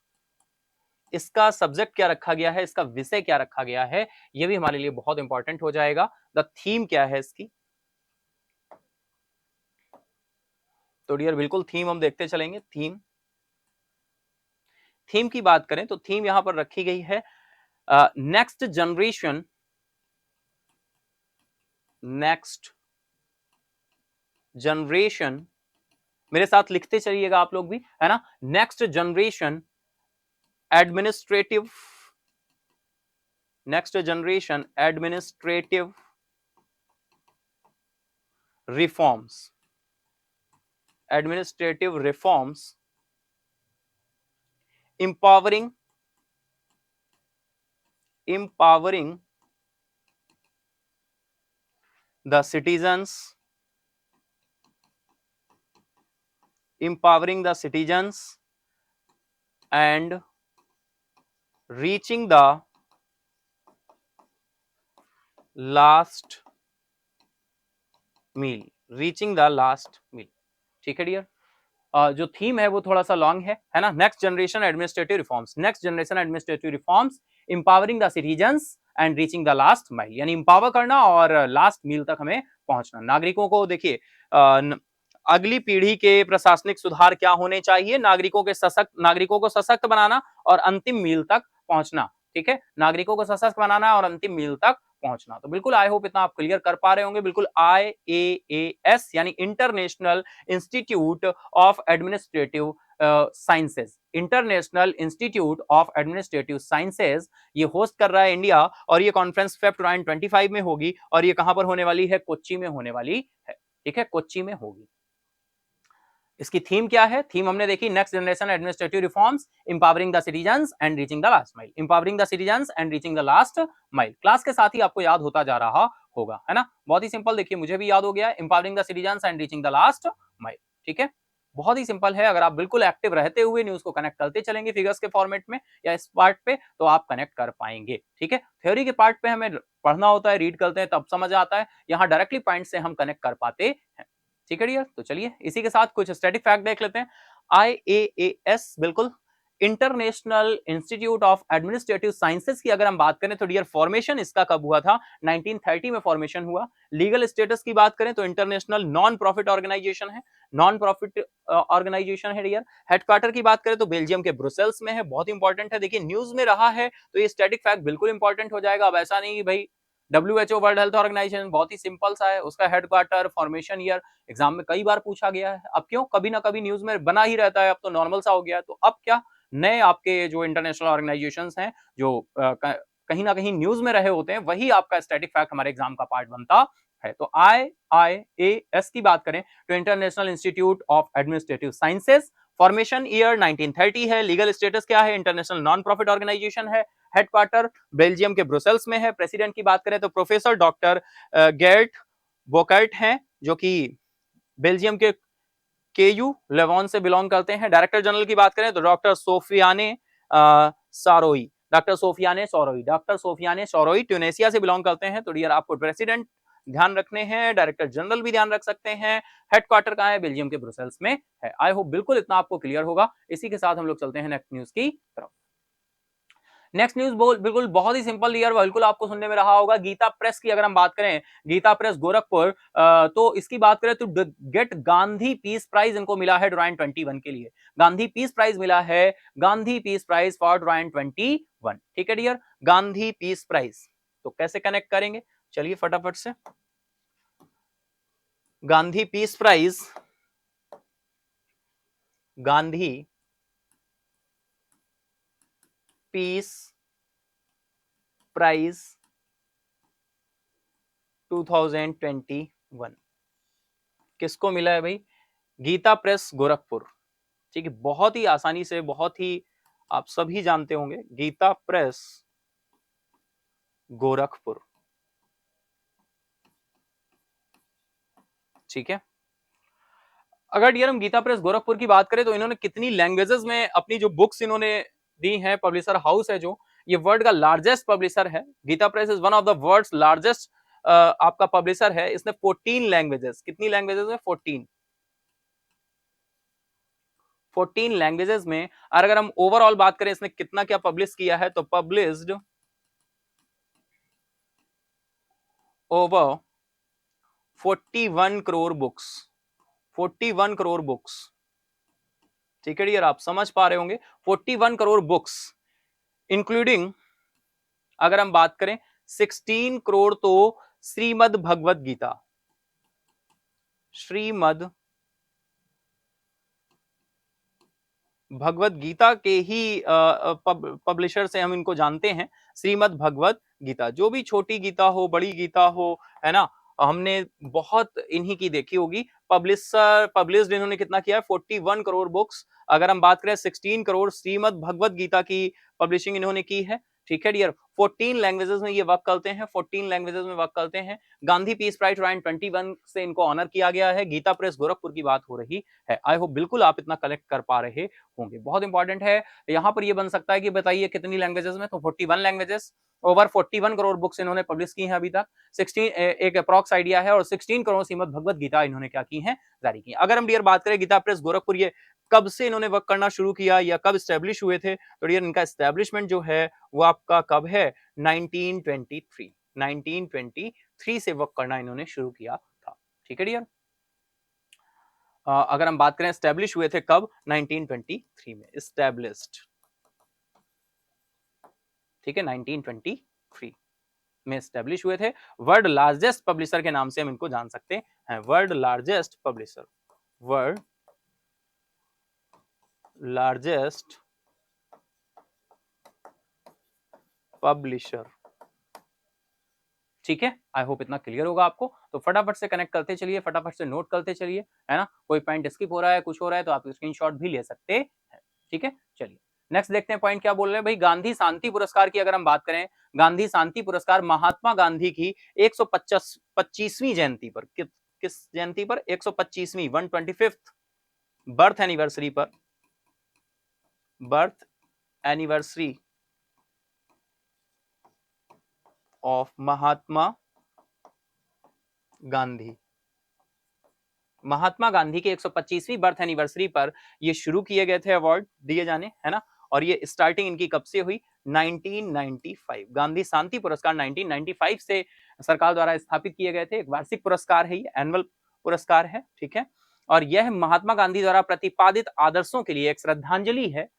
इसका सब्जेक्ट क्या रखा गया है, इसका विषय क्या रखा गया है, ये भी हमारे लिए बहुत इंपॉर्टेंट हो जाएगा। द थीम क्या है इसकी? तो डियर बिल्कुल थीम हम देखते चलेंगे। थीम की बात करें तो थीम यहां पर रखी गई है नेक्स्ट जनरेशन, मेरे साथ लिखते चलिएगा आप लोग भी, है ना। Next generation administrative, next generation administrative reforms, administrative reforms, empowering the citizens, empowering the citizens and reaching the last mile, reaching the last mile. ठीक है डियर, जो थीम है वो थोड़ा सा लॉन्ग है ना। Next generation administrative reforms, next generation administrative reforms, empowering the citizens and reaching the last mile, यानी इंपावर करना और लास्ट मील तक हमें पहुंचना। नागरिकों को देखिए, अगली पीढ़ी के प्रशासनिक सुधार क्या होने चाहिए, नागरिकों को सशक्त बनाना और अंतिम मील तक पहुंचना। ठीक है, नागरिकों को सशक्त बनाना और अंतिम मील तक पहुंचना। तो बिल्कुल आई होप इतना आप क्लियर कर पा रहे होंगे। बिल्कुल IAAS यानी international institute of administrative sciences, international institute of administrative sciences, ये होस्ट कर रहा है इंडिया, और ये कॉन्फ्रेंस फेब 2025 में होगी, और ये कहां पर होने वाली है, कोच्चि में होने वाली है। ठीक है, कोच्चि में होगी। इसकी थीम क्या है, थीम हमने देखी, next generation administrative reforms, empowering the citizens and reaching the last mile, empowering the citizens and reaching the last mile. Class के साथ ही आपको याद होता जा रहा होगा, है ना। बहुत ही सिंपल, देखिए मुझे भी याद हो गया, empowering the citizens and reaching the last mile. ठीक है, बहुत ही सिंपल है। अगर आप बिल्कुल एक्टिव रहते हुए न्यूज को कनेक्ट करते चलेंगे फिगर्स के फॉर्मेट में या इस पार्ट पे, तो आप कनेक्ट कर पाएंगे। ठीक है, थ्योरी के पार्ट पे हमें पढ़ना होता है, रीड करते हैं तब समझ आता है, यहाँ डायरेक्टली पॉइंट से हम कनेक्ट कर पाते हैं। ठीक है डियर, तो चलिए इसी के साथ कुछ स्टैटिक फैक्ट देख लेते हैं। IAAS बिल्कुल international institute of administrative sciences की अगर हम बात करें तो डियर, फॉर्मेशन इसका कब हुआ था, 1930 में फॉर्मेशन हुआ। लीगल स्टेटस की बात करें तो इंटरनेशनल नॉन प्रॉफिट ऑर्गेनाइजेशन है, नॉन प्रॉफिट ऑर्गेनाइजेशन है डियर। हेडक्वार्टर की बात करें तो बेल्जियम के ब्रुसेल्स में है, बहुत इंपॉर्टेंट है। देखिए न्यूज में रहा है तो ये स्टैटिक फैक्ट बिल्कुल इंपॉर्टेंट हो जाएगा। अब ऐसा नहीं कि भाई WHO वर्ल्ड हेल्थ ऑर्गेनाइजेशन बहुत ही सिंपल सा है, उसका हेडक्वार्टर, फॉर्मेशन ईयर एग्जाम में कई बार पूछा गया है। अब क्यों, कभी ना कभी न्यूज में बना ही रहता है, अब तो नॉर्मल सा हो गया है। तो अब क्या, नए आपके जो इंटरनेशनल ऑर्गेनाइजेशंस हैं जो कहीं ना कहीं न्यूज में रहे होते हैं, वही आपका स्टैटिक फैक्ट हमारे एग्जाम का पार्ट बनता है। तो IIAS की बात करें तो international institute of administrative sciences, formation year 1930 है, लीगल स्टेटस क्या है, इंटरनेशनल नॉन प्रॉफिट ऑर्गेनाइजेशन है, हेडक्वार्टर बेल्जियम के ब्रुसेल्स में है। प्रेसिडेंट की बात करें तो प्रोफेसर डॉक्टर गेर्ट बोकर्ट हैं, जो कि बेल्जियम के केयू लेवॉन से बिलोंग करते हैं। डायरेक्टर जनरल की बात करें तो डॉक्टर सोफियाने सारोई, डॉक्टर सोफियाने सारोई ट्यूनेशिया से बिलोंग करते हैं। तो डियर, आपको प्रेसिडेंट ध्यान रखने हैं, डायरेक्टर जनरल भी ध्यान रख सकते हैं। हेडक्वार्टर कहां है, बेल्जियम के ब्रुसेल्स में है। आई होप बिल्कुल इतना आपको क्लियर होगा। इसी के साथ हम लोग चलते हैं नेक्स्ट न्यूज की तरफ। नेक्स्ट न्यूज बिल्कुल बहुत ही सिंपल डियर, बिल्कुल आपको सुनने में रहा होगा। गीता प्रेस की अगर हम बात करें, गीता प्रेस गोरखपुर, तो इसकी बात करें तो गेट गांधी पीस प्राइज इनको मिला है 2021 के लिए। गांधी पीस प्राइज मिला है, गांधी पीस प्राइज फॉर 2021। ठीक है डियर, गांधी पीस प्राइज। तो कैसे कनेक्ट करेंगे, चलिए फटाफट से। Gandhi peace prize, Gandhi peace prize 2021 किसको मिला है भाई, गीता प्रेस गोरखपुर। ठीक है, बहुत ही आसानी से, बहुत ही आप सभी जानते होंगे, गीता प्रेस गोरखपुर। ठीक है, अगर डियर हम गीता प्रेस गोरखपुर की बात करें तो इन्होंने कितनी लैंग्वेजेस में अपनी जो बुक्स इन्होंने दी हैं, पब्लिशर हाउस है जो, ये वर्ल्ड का लार्जेस्ट पब्लिशर है। Gita Press is one of the world's largest आपका पब्लिशर है। इसने 14 लैंग्वेजेस, कितनी लैंग्वेजेस में, 14 लैंग्वेजेस में। और अगर हम ओवरऑल बात करें इसने कितना क्या पब्लिश किया है, तो published over 41 crore books, 41 crore books. ठीक है डियर, आप समझ पा रहे होंगे, 41 करोड़ बुक्स, इंक्लूडिंग अगर हम बात करें 16 करोड़ तो श्रीमद् भगवत गीता, श्रीमद् भगवत गीता के ही पब्लिशर से हम इनको जानते हैं, श्रीमद् भगवत गीता। जो भी छोटी गीता हो, बड़ी गीता हो, है ना, हमने बहुत इन्हीं की देखी होगी। पब्लिश्ड इन्होंने कितना किया है, 41 करोड़ बुक्स। अगर हम बात करें 16 करोड़ श्रीमद् भगवत गीता की पब्लिशिंग इन्होंने की है। ठीक है डियर, 14 लैंग्वेजेस में ये वर्क करते हैं, 14 लैंग्वेजेस में वर्क करते हैं। गांधी पीस प्राइज 21 से इनको ऑनर किया गया है। गीता प्रेस गोरखपुर की बात हो रही है। आई होप बिल्कुल आप इतना कलेक्ट कर पा रहे होंगे, बहुत इंपॉर्टेंट है। यहां पर ये बन सकता है कि बताइए कितनी लैंग्वेजेस में, तो 41 लैंग्वेजेस, ओवर 41 करोड़ बुक्स इन्होंने पब्लिश की हैं अभी तक। 16 एक अप्रॉक्स आइडिया है, और 16 करोड़ श्रीमद् भगवत गीता इन्होंने क्या की है, जारी की। अगर हम डियर बात करें गीता प्रेस गोरखपुर, ये कब से इन्होंने वर्क करना शुरू किया या कब स्टैब्लिश हुए थे, तो डियर इनका स्टैब्लिशमेंट जो है वो आपका कब है, 1923 से वर्क करना इन्होंने शुरू किया था। ठीक है डियर, अगर हम बात करें स्टैब्लिश हुए थे कब, 1923 में स्टैब्लिश्ड। ठीक है, 1923 में स्टैब्लिश हुए थे। वर्ल्ड लार्जेस्ट पब्लिशर के नाम से हम इनको जान सकते हैं, world largest publisher, world largest publisher. ठीक है, आई होप इतना क्लियर होगा आपको। तो फटाफट से कनेक्ट करते चलिए, फटाफट से नोट करते चलिए, है ना। कोई पॉइंट स्किप हो रहा है, कुछ हो रहा है, तो आप स्क्रीनशॉट भी ले सकते हैं। ठीक है, चलिए नेक्स्ट देखते हैं पॉइंट क्या बोल रहे हैं भाई। गांधी शांति पुरस्कार की अगर हम बात करें, गांधी शांति पुरस्कार महात्मा गांधी की 125वीं जयंती पर, किस जयंती पर, 125वीं 125th बर्थ एनिवर्सरी पर, birth anniversary of Mahatma Gandhi, Mahatma Gandhi की 125वीं बर्थ एनिवर्सरी पर ये शुरू किए गए थे अवार्ड दिए जाने, है ना। और ये स्टार्टिंग इनकी कब से हुई, 1995। गांधी शांति पुरस्कार 1995 से सरकार द्वारा स्थापित किए गए थे। एक वार्षिक पुरस्कार है, ये एनुअल पुरस्कार है। ठीक है, और यह महात्मा गांधी द्वारा प्रतिपादित आदर्शों के लिए एक श्रद्धांजलि है।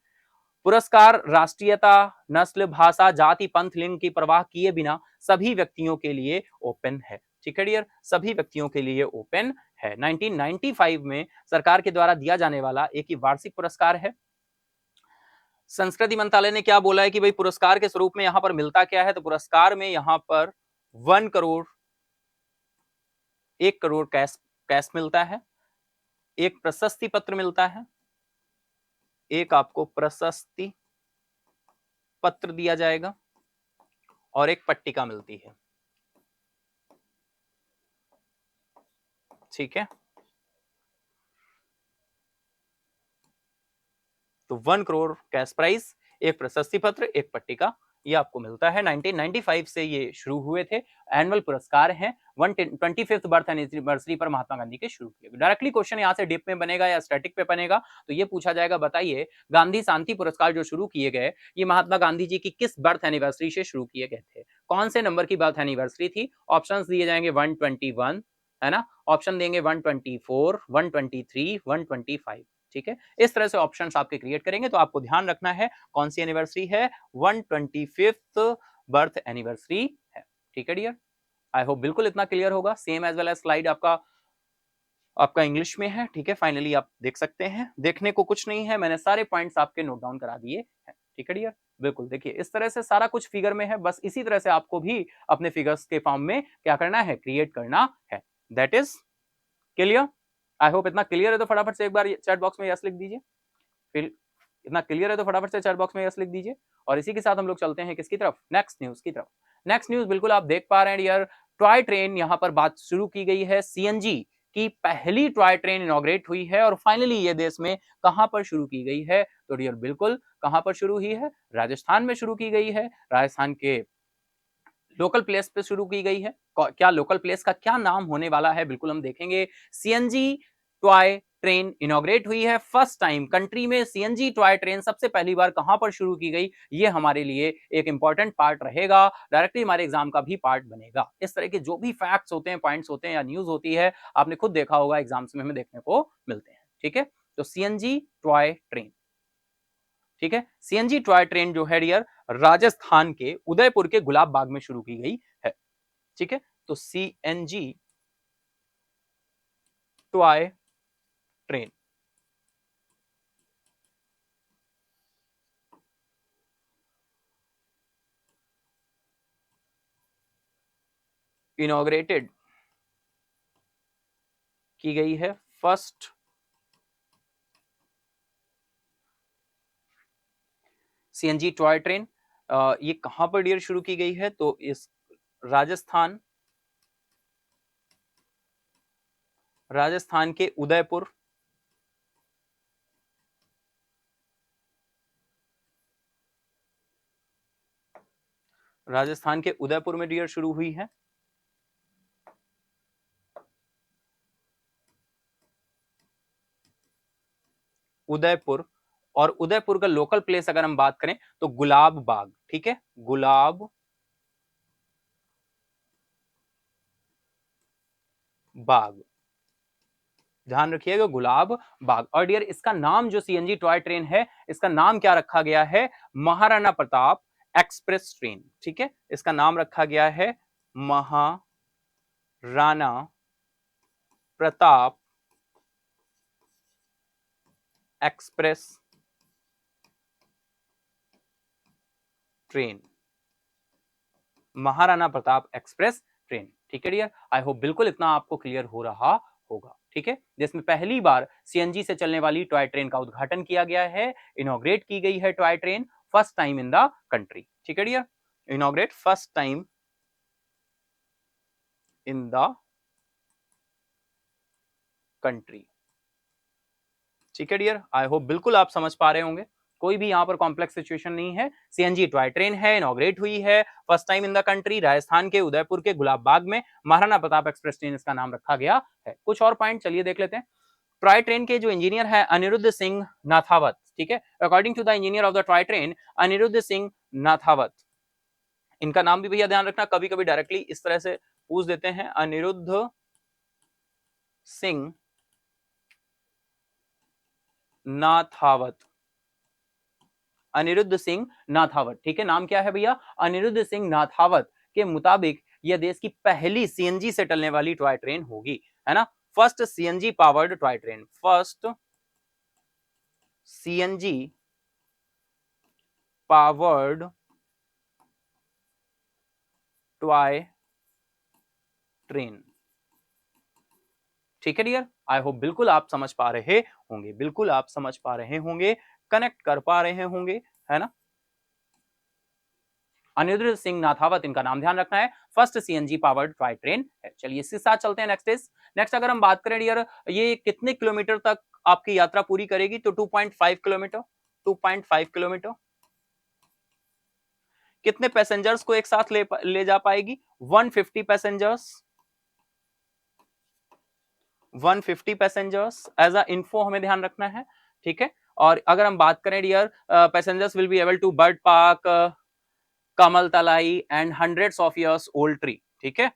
पुरस्कार राष्ट्रीयता, नस्ल, भाषा, जाति, पंथ, लिंग की परवाह किए बिना सभी व्यक्तियों के लिए ओपन है। ठीक है डियर, सभी व्यक्तियों के लिए ओपन है। 1995 में सरकार के द्वारा दिया जाने वाला एक ही वार्षिक पुरस्कार है। संस्कृति मंत्रालय ने क्या बोला है कि भाई पुरस्कार के स्वरूप में यहां पर मिलता क्या है, तो पुरस्कार में यहां पर 1 करोड़, 1 करोड़ कैश मिलता है, एक प्रशस्ति पत्र मिलता है, एक आपको प्रशस्ति पत्र दिया जाएगा, और एक पट्टिका मिलती है। ठीक है, तो 1 करोड़ कैश प्राइज, एक प्रशस्ति पत्र, एक पट्टिका, ये आपको मिलता है। 1995 से ये शुरू हुए थे, एनुअल पुरस्कार हैं। 125th बर्थ एनिवर्सरी पर महात्मा गांधी के शुरू किए। डायरेक्टली क्वेश्चन यहाँ से डिप में बनेगा या स्टैटिक पे बनेगा, तो ये पूछा जाएगा, बताइए गांधी शांति पुरस्कार जो शुरू किए गए, ये महात्मा गांधी जी की किस बर्थ एनिवर्सरी से शुरू किए गए थे, कौन से नंबर की बर्थ एनिवर्सरी थी। ऑप्शन दिए जाएंगे 121, है ना, ऑप्शन देंगे 124, 123, 125। ठीक है, इस तरह से ऑप्शंस आपके क्रिएट करेंगे। तो आपको ध्यान रखना है कौन सी एनिवर्सरी है, 125th बर्थ एनिवर्सरी है। ठीक है डियर, आई होप बिल्कुल इतना क्लियर होगा। Same as well as slide आपका इंग्लिश में है। ठीक है, फाइनली आप देख सकते हैं, देखने को कुछ नहीं है, मैंने सारे पॉइंट्स आपके नोट डाउन करा दिए हैं। ठीक है डियर, बिल्कुल देखिए इस तरह से सारा कुछ फिगर में है, बस इसी तरह से आपको भी अपने फिगर्स के फॉर्म में क्या करना है, क्रिएट करना है। That is clear, I hope इतना क्लियर है। तो फटाफट से एक बार चैट बॉक्स में यस लिख दीजिए। फिर इतना क्लियर है तो फटाफट से चैट बॉक्स में यस लिख दीजिए। और इसी के साथ हम लोग चलते हैं किसकी तरफ, नेक्स्ट न्यूज की तरफ। नेक्स्ट न्यूज बिल्कुल आप देख पा रहे हैं डियर, टॉय ट्रेन यहां पर बात शुरू की गई है। सीएनजी की पहली टॉय ट्रेन इनॉग्रेट हुई है, और फाइनली ये देश में कहां पर शुरू की गई है, तो डियर बिल्कुल कहां पर शुरू हुई है, राजस्थान में शुरू की गई है। राजस्थान के लोकल प्लेस पे शुरू की गई है। क्या लोकल प्लेस का क्या नाम होने वाला है, बिल्कुल हम देखेंगे। सीएनजी टॉय ट्रेन इनॉग्रेट हुई है, फर्स्ट टाइम कंट्री में सीएनजी टॉय ट्रेन सबसे पहली बार कहां पर शुरू की गई, ये हमारे लिए एक इंपॉर्टेंट पार्ट रहेगा, डायरेक्टली हमारे एग्जाम का भी पार्ट बनेगा। इस तरह के जो भी फैक्ट्स होते हैं, पॉइंट्स होते हैं या न्यूज होती है, आपने खुद देखा होगा एग्जाम्स में हमें देखने को मिलते हैं। ठीक है, तो सीएनजी टॉय ट्रेन, ठीक है, सीएनजी टॉय ट्रेन जो है डियर राजस्थान के उदयपुर के गुलाब बाग में शुरू की गई है। ठीक है, तो सीएनजी टॉय ट्रेन इनॉग्रेटेड की गई है फर्स्ट सीएनजी टॉय ट्रेन। ये कहां पर डियर शुरू की गई है? तो इस राजस्थान, राजस्थान के उदयपुर, राजस्थान के उदयपुर में डियर शुरू हुई है। उदयपुर, और उदयपुर का लोकल प्लेस अगर हम बात करें तो गुलाब बाग, ठीक है, गुलाब बाग, ध्यान रखिएगा, गुलाब बाग। और डियर इसका नाम जो सीएनजी टॉय ट्रेन है, इसका नाम क्या रखा गया है? महाराणा प्रताप एक्सप्रेस ट्रेन, ठीक है, इसका नाम रखा गया है Maharana Pratap express train, Maharana Pratap express train, ठीक है डियर। आई होप बिल्कुल इतना आपको क्लियर हो रहा होगा, ठीक है, जिसमें पहली बार सीएनजी से चलने वाली टॉय ट्रेन का उद्घाटन किया गया है, इनॉग्रेट की गई है toy train first time in the country, ठीक है dear, inaugurate first time in the country, ठीक है डियर। आई होप बिल्कुल आप समझ पा रहे होंगे, कोई भी यहां पर कॉम्प्लेक्स सिचुएशन नहीं है। सीएनजी टॉय ट्रेन है, इनॉग्रेट हुई है first time in the country, Rajasthan के उदयपुर के गुलाब बाग में, महाराणा प्रताप एक्सप्रेस ट्रेन इसका नाम रखा गया है। कुछ और पॉइंट चलिए देख लेते हैं। टॉय ट्रेन के जो इंजीनियर है अनिरुद्ध सिंह नाथावत, ठीक है, according to the engineer of the toy train Aniruddh Singh Nathawat, इनका नाम भी भैया ध्यान रखना, कभी कभी डायरेक्टली इस तरह से पूछ देते हैं, अनिरुद्ध सिंह नाथावत, अनिरुद्ध सिंह नाथावत, ठीक है, नाम क्या है भैया? अनिरुद्ध सिंह नाथावत के मुताबिक यह देश की पहली सीएनजी से चलने वाली टॉय ट्रेन होगी, है ना, first CNG powered toy train, first CNG powered toy train, ठीक है डियर। आई होप बिल्कुल आप समझ पा रहे होंगे, बिल्कुल आप समझ पा रहे होंगे, कनेक्ट कर पा रहे होंगे, है ना। अनिरुद्ध सिंह नाथावत इनका नाम ध्यान रखना है, first CNG powered toy train है। चलिए इसके साथ चलते हैं नेक्स्ट इज, नेक्स्ट अगर हम बात करें डियर, ये कितने किलोमीटर तक आपकी यात्रा पूरी करेगी? तो 2.5 किलोमीटर, 2.5 किलोमीटर। कितने पैसेंजर्स को एक साथ ले जा पाएगी? 150 passengers, 150 passengers as a info हमें ध्यान रखना है, ठीक है। और अगर हम बात करें dear, passengers will be able to bird park, Kamal Talai and hundreds of years old tree, ठीक है।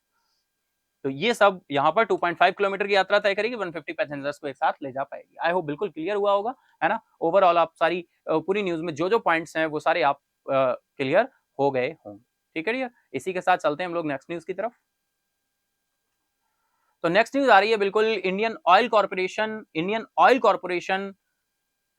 तो ये सब यहाँ पर 2.5 किलोमीटर की यात्रा तय करेगी, 150 पैसेंजर्स को एक साथ ले जा पाएगी। आई होप बिल्कुल क्लियर हुआ होगा, है ना। ओवरऑल आप सारी पूरी न्यूज में जो जो पॉइंट्स हैं वो सारे आप क्लियर हो गए होंगे, ठीक है डियर। इसी के साथ चलते हैं हम लोग नेक्स्ट न्यूज की तरफ। तो नेक्स्ट न्यूज आ रही है बिल्कुल Indian oil corporation, Indian oil corporation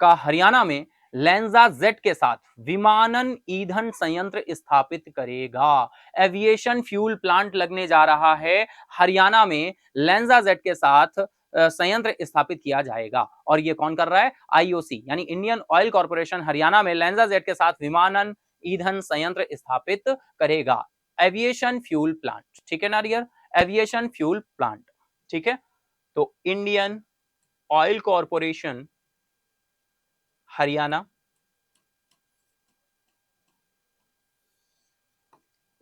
का हरियाणा में लेंजा जेट के साथ विमानन ईंधन संयंत्र स्थापित करेगा। एविएशन फ्यूल प्लांट लगने जा रहा है हरियाणा में, लेंजा जेट के साथ संयंत्र स्थापित किया जाएगा। और ये कौन कर रहा है? आईओसी यानी इंडियन ऑयल कॉर्पोरेशन हरियाणा में लेंजा जेट के साथ विमानन ईंधन संयंत्र स्थापित करेगा। एविएशन फ्यूल प्लांट, ठीक है ना डियर, एविएशन फ्यूल प्लांट, ठीक है। तो Indian oil corporation Haryana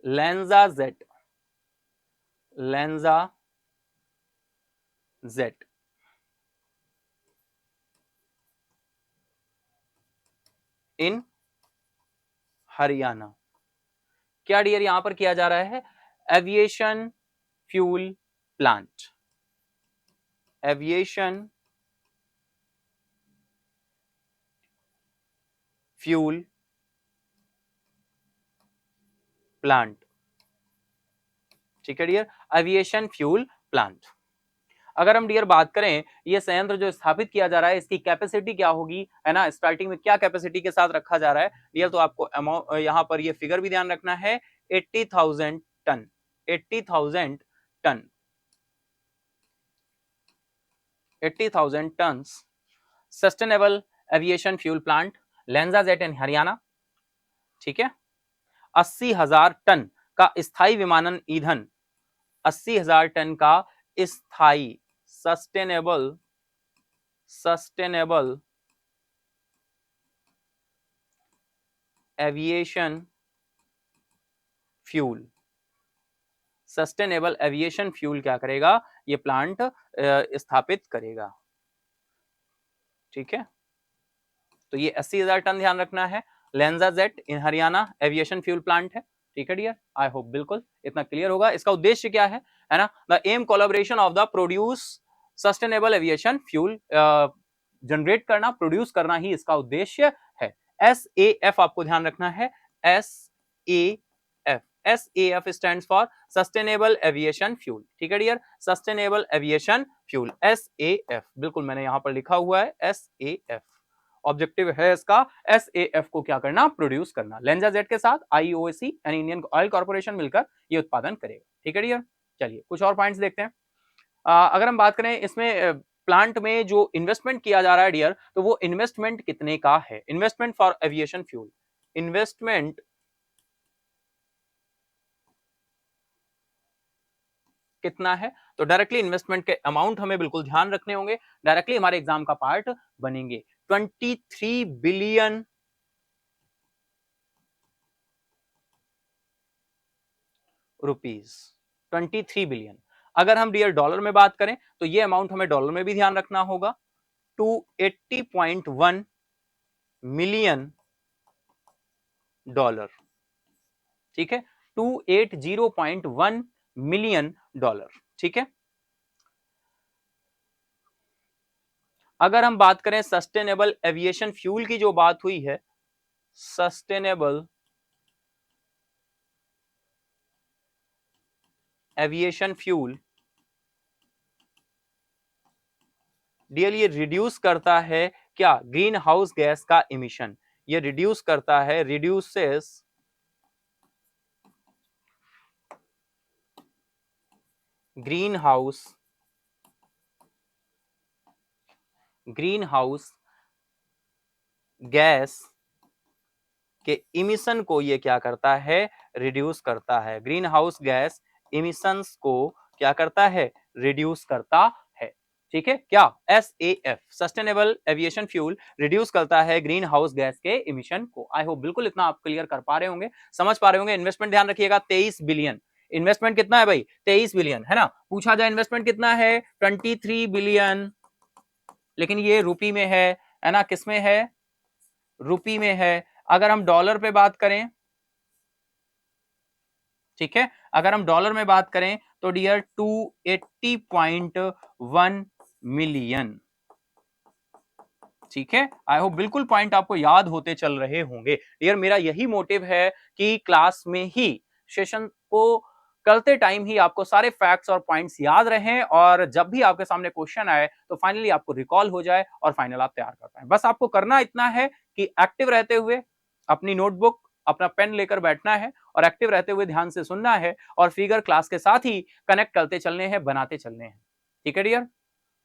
Lenja jet, Lenja jet इन हरियाणा, क्या डियर यहां पर किया जा रहा है? Aviation fuel plant, aviation fuel plant, ठीक है डियर, एविएशन फ्यूल प्लांट। अगर हम डियर बात करें, ये संयंत्र जो स्थापित किया जा रहा है इसकी कैपेसिटी क्या होगी, है ना, स्टार्टिंग में क्या कैपेसिटी के साथ रखा जा रहा है डियर, तो आपको यहां पर ये फिगर भी ध्यान रखना है, 80,000 ton, 80,000 ton, 80,000 tons sustainable aviation fuel plant LanzaJet in Haryana, ठीक है। 80,000 टन का स्थायी विमानन ईंधन, 80,000 टन का स्थायी sustainable aviation fuel, sustainable aviation fuel क्या करेगा, ये प्लांट स्थापित करेगा, ठीक है। तो ये 80,000 टन ध्यान रखना है। लेंजाजेट in Haryana aviation fuel plant है, ठीक है डियर। आई होप बिल्कुल इतना क्लियर होगा। इसका उद्देश्य क्या है ना, the aim collaboration of the produce sustainable aviation fuel, generate करना, प्रोड्यूस करना ही इसका उद्देश्य है। SAF आपको ध्यान रखना है, SAF, SAF stands for sustainable aviation fuel, ठीक है dear, sustainable aviation fuel SAF, बिल्कुल मैंने यहां पर लिखा हुआ है SAF। ऑब्जेक्टिव है इसका SAF को क्या करना, प्रोड्यूस करना। लेंजाजेट के साथ IOC यानी इंडियन ऑयल कॉर्पोरेशन मिलकर ये उत्पादन करेगा, ठीक है डियर। चलिए कुछ और पॉइंट्स देखते हैं। अगर हम बात करें इसमें प्लांट में जो इन्वेस्टमेंट किया जा रहा है डियर, तो वो इन्वेस्टमेंट कितने का है, investment for aviation fuel, investment कितना है, तो डायरेक्टली इन्वेस्टमेंट के अमाउंट हमें बिल्कुल ध्यान रखने होंगे, डायरेक्टली हमारे एग्जाम का पार्ट बनेंगे। 23 बिलियन रुपीस, 23 बिलियन। अगर हम डियर डॉलर में बात करें तो ये अमाउंट हमें डॉलर में भी ध्यान रखना होगा, 280.1 मिलियन डॉलर, ठीक है, 280.1 मिलियन डॉलर, ठीक है। अगर हम बात करें सस्टेनेबल एविएशन फ्यूल की जो बात हुई है, सस्टेनेबल एविएशन फ्यूल डियर, ये रिड्यूस करता है क्या, ग्रीन हाउस गैस का इमिशन, ये रिड्यूस करता है, रिड्यूसेस ग्रीन हाउस गैस के इमिशन को ये क्या करता है, रिड्यूस करता है। ग्रीन हाउस गैस इमिशंस को क्या करता है, रिड्यूस करता है, ठीक है। क्या, SAF sustainable aviation fuel reduce करता है ग्रीन हाउस गैस के इमिशन को। आई होप बिल्कुल इतना आप क्लियर कर पा रहे होंगे, समझ पा रहे होंगे। इन्वेस्टमेंट ध्यान रखिएगा 23 बिलियन, इन्वेस्टमेंट कितना है भाई, 23 बिलियन है ना। पूछा जाए इन्वेस्टमेंट कितना है, 23 बिलियन, लेकिन ये रुपी में है ना, किसमें है, रुपी में है। अगर हम डॉलर पे बात करें, ठीक है, अगर हम डॉलर में बात करें तो डियर 280.1 मिलियन, ठीक है। आई होप बिल्कुल पॉइंट आपको याद होते चल रहे होंगे डियर। मेरा यही मोटिव है कि क्लास में ही, सेशन को करते टाइम ही आपको सारे फैक्ट्स और पॉइंट्स याद रहें, और जब भी आपके सामने क्वेश्चन आए तो फाइनली आपको रिकॉल हो जाए और फाइनल आप तैयार कर पाए। बस आपको करना इतना है कि एक्टिव रहते हुए अपनी नोटबुक, अपना पेन लेकर बैठना है और एक्टिव रहते हुए ध्यान से सुनना है, और फिगर क्लास के साथ ही कनेक्ट करते चलने हैं, बनाते चलने हैं, ठीक है डियर।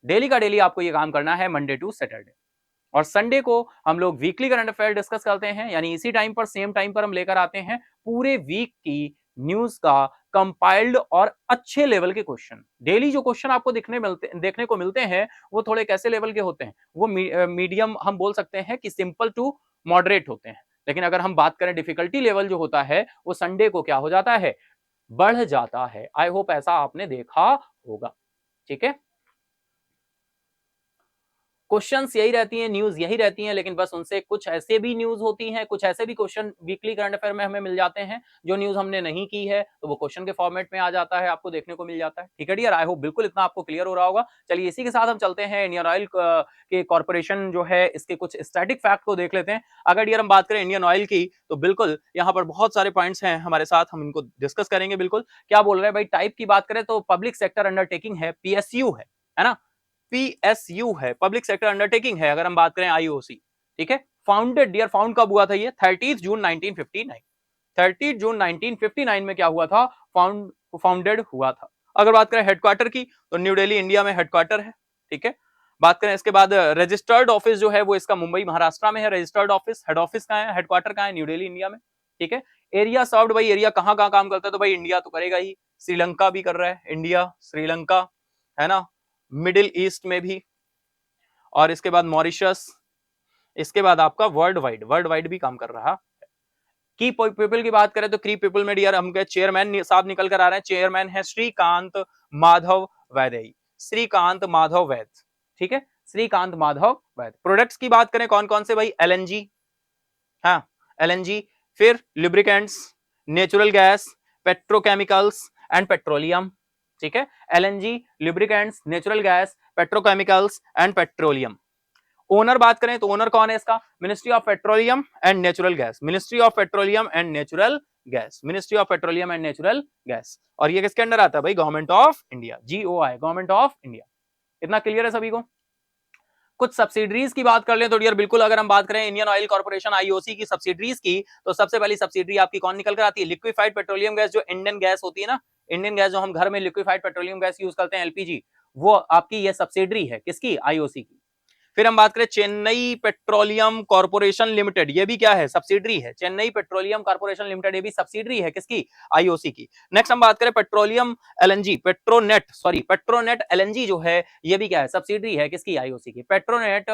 डेली का डेली आपको ये काम करना है, मंडे टू सैटरडे, और संडे को हम लोग वीकली करंट अफेयर डिस्कस करते हैं, यानी इसी टाइम पर, सेम टाइम पर हम लेकर आते हैं पूरे वीक की न्यूज का कंपाइल्ड और अच्छे लेवल के क्वेश्चन। डेली जो क्वेश्चन आपको देखने को मिलते हैं वो थोड़े कैसे लेवल के होते हैं, वो मीडियम हम बोल सकते हैं कि सिंपल टू मॉडरेट होते हैं। लेकिन अगर हम बात करें डिफिकल्टी लेवल जो होता है, वो संडे को क्या हो जाता है, बढ़ जाता है। आई होप ऐसा आपने देखा होगा, ठीक है। क्वेश्चंस यही रहती हैं, न्यूज यही रहती हैं, लेकिन बस उनसे कुछ ऐसे भी न्यूज होती हैं, कुछ ऐसे भी क्वेश्चन वीकली करंट अफेयर में हमें मिल जाते हैं जो न्यूज हमने नहीं की है, तो वो क्वेश्चन के फॉर्मेट में आ जाता है, आपको देखने को मिल जाता है, ठीक है डियर। आई होप बिल्कुल इतना आपको क्लियर हो रहा होगा। चलिए इसी के साथ हम चलते हैं इंडियन ऑयल के कॉर्पोरेशन जो है, इसके कुछ स्टैटिक फैक्ट को देख लेते हैं। अगर डियर हम बात करें इंडियन ऑयल की, तो बिल्कुल यहाँ पर बहुत सारे पॉइंट्स हैं हमारे साथ, हम इनको डिस्कस करेंगे। बिल्कुल क्या बोल रहे हैं भाई, टाइप की बात करें तो पब्लिक सेक्टर अंडरटेकिंग है, PSU है ना, PSU है, पब्लिक सेक्टर अंडरटेकिंग है। अगर हम बात करें IOC, ठीक है। फाउंडेड डियर, फाउंड कब हुआ था ये, 30 जून 1959, 30 जून 1959 में क्या हुआ था, फाउंडेड हुआ था। अगर बात करें हेडक्वार्टर की तो न्यू दिल्ली इंडिया में हेडक्वार्टर है, ठीक है। बात करें इसके बाद रजिस्टर्ड ऑफिस जो है वो इसका मुंबई महाराष्ट्र में है रजिस्टर्ड ऑफिस। हेड ऑफिस कहाँ है, हेडक्वार्टर कहाँ है, न्यू दिल्ली इंडिया में, ठीक है। एरिया सर्व्ड, भाई एरिया कहाँ कहाँ काम करता है, तो भाई इंडिया तो करेगा ही, श्रीलंका भी कर रहा है, इंडिया श्रीलंका, है ना, मिडिल ईस्ट में भी, और इसके बाद मॉरिशस, इसके बाद आपका वर्ल्ड वाइड भी काम कर रहा। की पीपल की बात करें तो की पीपल में डियर हम चेयरमैन साहब निकल कर आ रहे हैं, चेयरमैन है श्रीकांत माधव वैद्य, श्रीकांत माधव वैद्य, ठीक है, श्रीकांत माधव वैद्य। प्रोडक्ट्स की बात करें कौन कौन से, भाई एलएनजी, हाँ एलएनजी, फिर lubricants, natural gas, petrochemicals and petroleum, ठीक है, LNG, lubricants, natural gas, petrochemicals and petroleum. Owner बात करें तो ओनर कौन है इसका, ministry of petroleum and natural gas, ministry of petroleum and natural gas, ministry of petroleum and natural gas. और ये किसके अंडर आता है भाई, government of India, GOI, government of India. इतना क्लियर है सभी को। कुछ सब्सिडरीज की बात कर लें तो डियर बिल्कुल, अगर हम बात करें इंडियन ऑयल कॉर्पोरेशन आईओसी की सब्सिडरीज की, तो सबसे पहली सब्सिडरी आपकी कौन निकल कर आती है, लिक्विफाइड पेट्रोलियम गैस, जो इंडियन गैस होती है ना, इंडियन गैस जो हम घर में लिक्विफाइड पेट्रोलियम गैस यूज करते हैं एलपीजी, वो आपकी ये सब्सिडरी है, किसकी, आईओसी की। फिर हम बात करें चेन्नई पेट्रोलियम कॉर्पोरेशन लिमिटेड, ये भी क्या है, सब्सिडरी है, चेन्नई पेट्रोलियम कॉर्पोरेशन लिमिटेड, ये भी सब्सिडरी है किसकी, आईओसी की। नेक्स्ट हम बात करें पेट्रोलियम एलएनजी, पेट्रोनेट एलएनजी जो है, ये भी क्या है, सब्सिडरी है किसकी, आईओसी की। पेट्रोनेट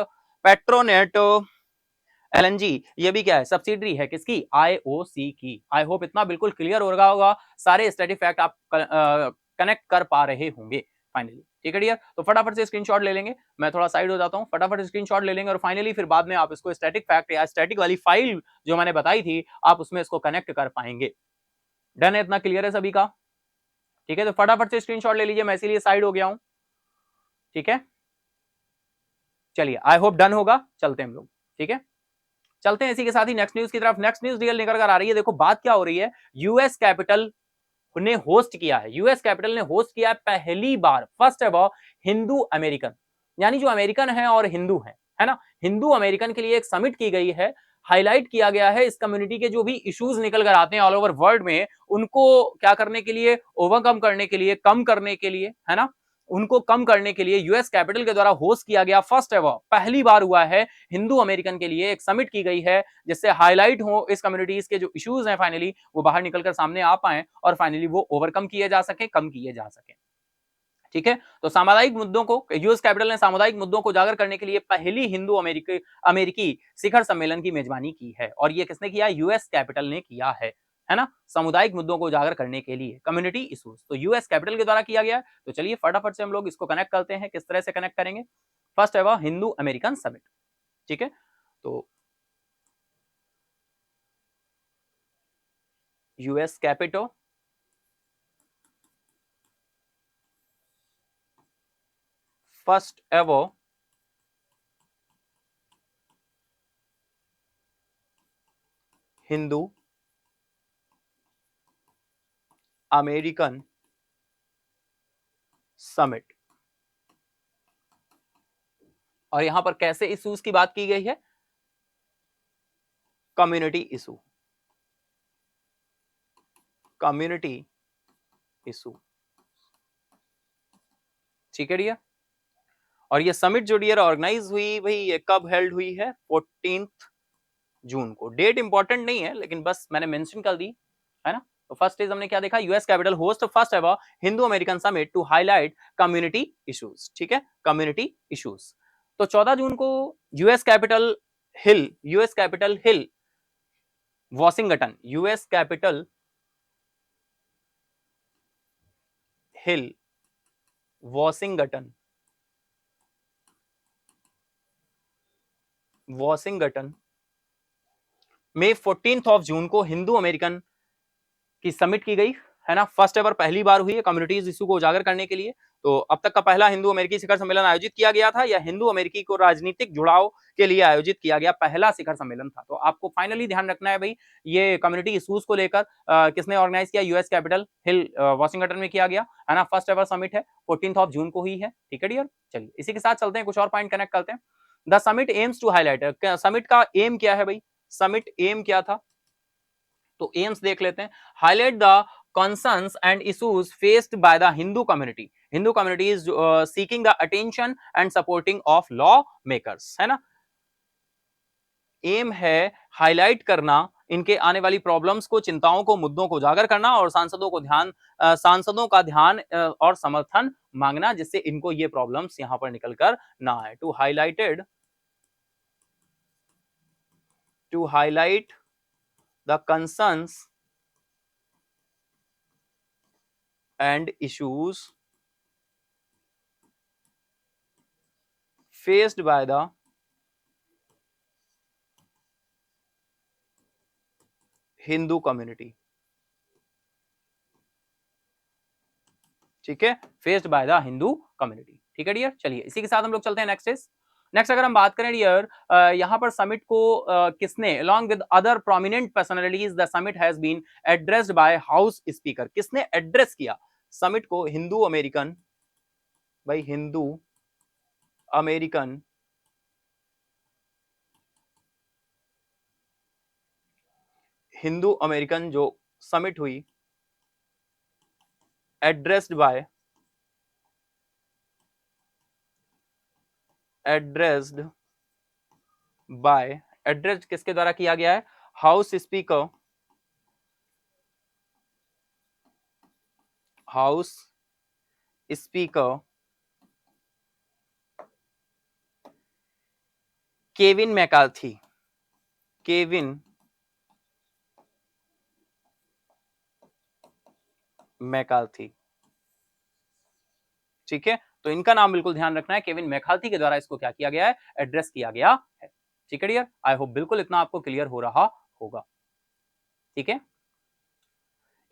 एलएनजी, ये भी क्या है, सब्सिडरी है किसकी, आईओसी की। आई होप इतना बिल्कुल क्लियर होगा, सारे स्टैटिक फैक्ट आप कनेक्ट कर पा रहे होंगे फाइनली, ठीक है डियर। तो फटाफट से स्क्रीनशॉट ले लेंगे, मैं थोड़ा साइड हो जाता हूं, फटाफट स्क्रीनशॉट ले लेंगे और फाइनली फिर बाद में आप इसको स्टैटिक फैक्ट या स्टैटिक वाली फाइल जो मैंने बताई थी, आप उसमें इसको कनेक्ट कर पाएंगे। डन है, इतना क्लियर है सभी का, ठीक है। तो फटाफट से स्क्रीनशॉट ले लीजिए, मैं इसीलिए साइड हो गया हूं, ठीक है। चलिए आई होप डन होगा, चलते हैं हम लोग, ठीक है। चलते हैं इसी के साथ ही नेक्स्ट न्यूज की तरफ। नेक्स्ट न्यूज डील निकल कर आ रही है, देखो बात क्या हो रही है, यूएस कैपिटल ने होस्ट किया है, यूएस कैपिटल ने होस्ट किया है पहली बार, फर्स्ट एवर, हिंदू अमेरिकन, यानी जो अमेरिकन है और हिंदू है ना, हिंदू अमेरिकन के लिए एक समिट की गई है। हाईलाइट किया गया है इस कम्युनिटी के जो भी इश्यूज निकल कर आते हैं ऑल ओवर वर्ल्ड में, उनको क्या करने के लिए, ओवरकम करने के लिए, कम करने के लिए, है ना, उनको कम करने के लिए यूएस कैपिटल के द्वारा होस्ट किया गया, फर्स्ट एवर, पहली बार हुआ है, हिंदू अमेरिकन के लिए एक समिट की गई है, जिससे हाईलाइट हो इस कम्युनिटीज के जो इश्यूज हैं फाइनली वो बाहर निकलकर सामने आ पाए और फाइनली वो ओवरकम किए जा सके, कम किए जा सके, ठीक है। तो सामुदायिक मुद्दों को, यूएस कैपिटल ने सामुदायिक मुद्दों को उजागर करने के लिए पहली हिंदू अमेरिकी शिखर सम्मेलन की मेजबानी की है, और ये किसने किया, यूएस कैपिटल ने किया है ना, सामुदायिक मुद्दों को उजागर करने के लिए, कम्युनिटी इश्यूज, तो यूएस कैपिटल के द्वारा किया गया। तो चलिए फटाफट से हम लोग इसको कनेक्ट करते हैं, किस तरह से कनेक्ट करेंगे, first ever Hindu American summit, ठीक है। तो US Capitol, first ever Hindu American summit, और यहां पर कैसे इश्यूज की बात की गई है, कम्युनिटी इशू, कम्युनिटी इशू, ठीक है डियर। और ये समिट जो डियर ऑर्गेनाइज हुई भाई, ये कब हेल्ड हुई है, 14 जून को। डेट इंपॉर्टेंट नहीं है लेकिन बस मैंने मेंशन कर दी, है ना। तो फर्स्ट चीज हमने क्या देखा, US Capitol host first ever Hindu American summit to highlight community issues, ठीक है, कम्युनिटी इश्यूज। तो 14 जून को US Capitol Hill Washington, US Capitol Hill Washington, में 14 ऑफ जून को हिंदू अमेरिकन की समिट की गई, है ना, फर्स्ट एवर, पहली बार हुई है कम्युनिटीज इशू को उजागर करने के लिए। तो अब तक का पहला हिंदू अमेरिकी शिखर सम्मेलन आयोजित किया गया था, या हिंदू अमेरिकी को राजनीतिक जुड़ाव के लिए आयोजित किया गया पहला शिखर सम्मेलन था। तो आपको फाइनली ध्यान रखना है भाई, ये कम्युनिटी इशूज को लेकर किसने ऑर्गेनाइज किया, यूएस कैपिटल हिल वॉशिंगटन में किया गया, है ना, फर्स्ट एवर समिट है, 14 ऑफ जून को हुई है, ठीक है डियर। चलिए इसी के साथ चलते हैं, कुछ और पॉइंट कनेक्ट करते हैं। The summit aims to highlight, summit का एम क्या है भाई, समिट एम क्या था, तो एम्स देख लेते हैं, highlight the concerns and issues faced by the Hindu community. Hindu community is seeking the attention and supporting of lawmakers, है ना। एम है हाईलाइट करना इनके आने वाली प्रॉब्लम्स को, चिंताओं को, मुद्दों को उजागर करना और सांसदों का ध्यान और समर्थन मांगना, जिससे इनको ये प्रॉब्लम्स यहां पर निकलकर ना आए। To highlight the concerns and issues faced by the Hindu community, ठीक है, faced by the Hindu community. ठीक है डियर, चलिए इसी के साथ हम लोग चलते हैं नेक्स्ट अगर हम बात करें डियर, यहां पर समिट को किसने along with other prominent personalities the summit has been addressed by house speaker, किसने एड्रेस किया समिट को? हिंदू अमेरिकन जो समिट हुई, एड्रेस्ड बाय एड्रेस किसके द्वारा किया गया है? हाउस स्पीकर केविन मैकार्थी, ठीक है, तो इनका नाम बिल्कुल ध्यान रखना है। केविन मैकार्थी के द्वारा इसको क्या किया गया है? एड्रेस किया गया है। ठीक है डियर, आई होप बिल्कुल इतना आपको क्लियर हो रहा होगा। ठीक है,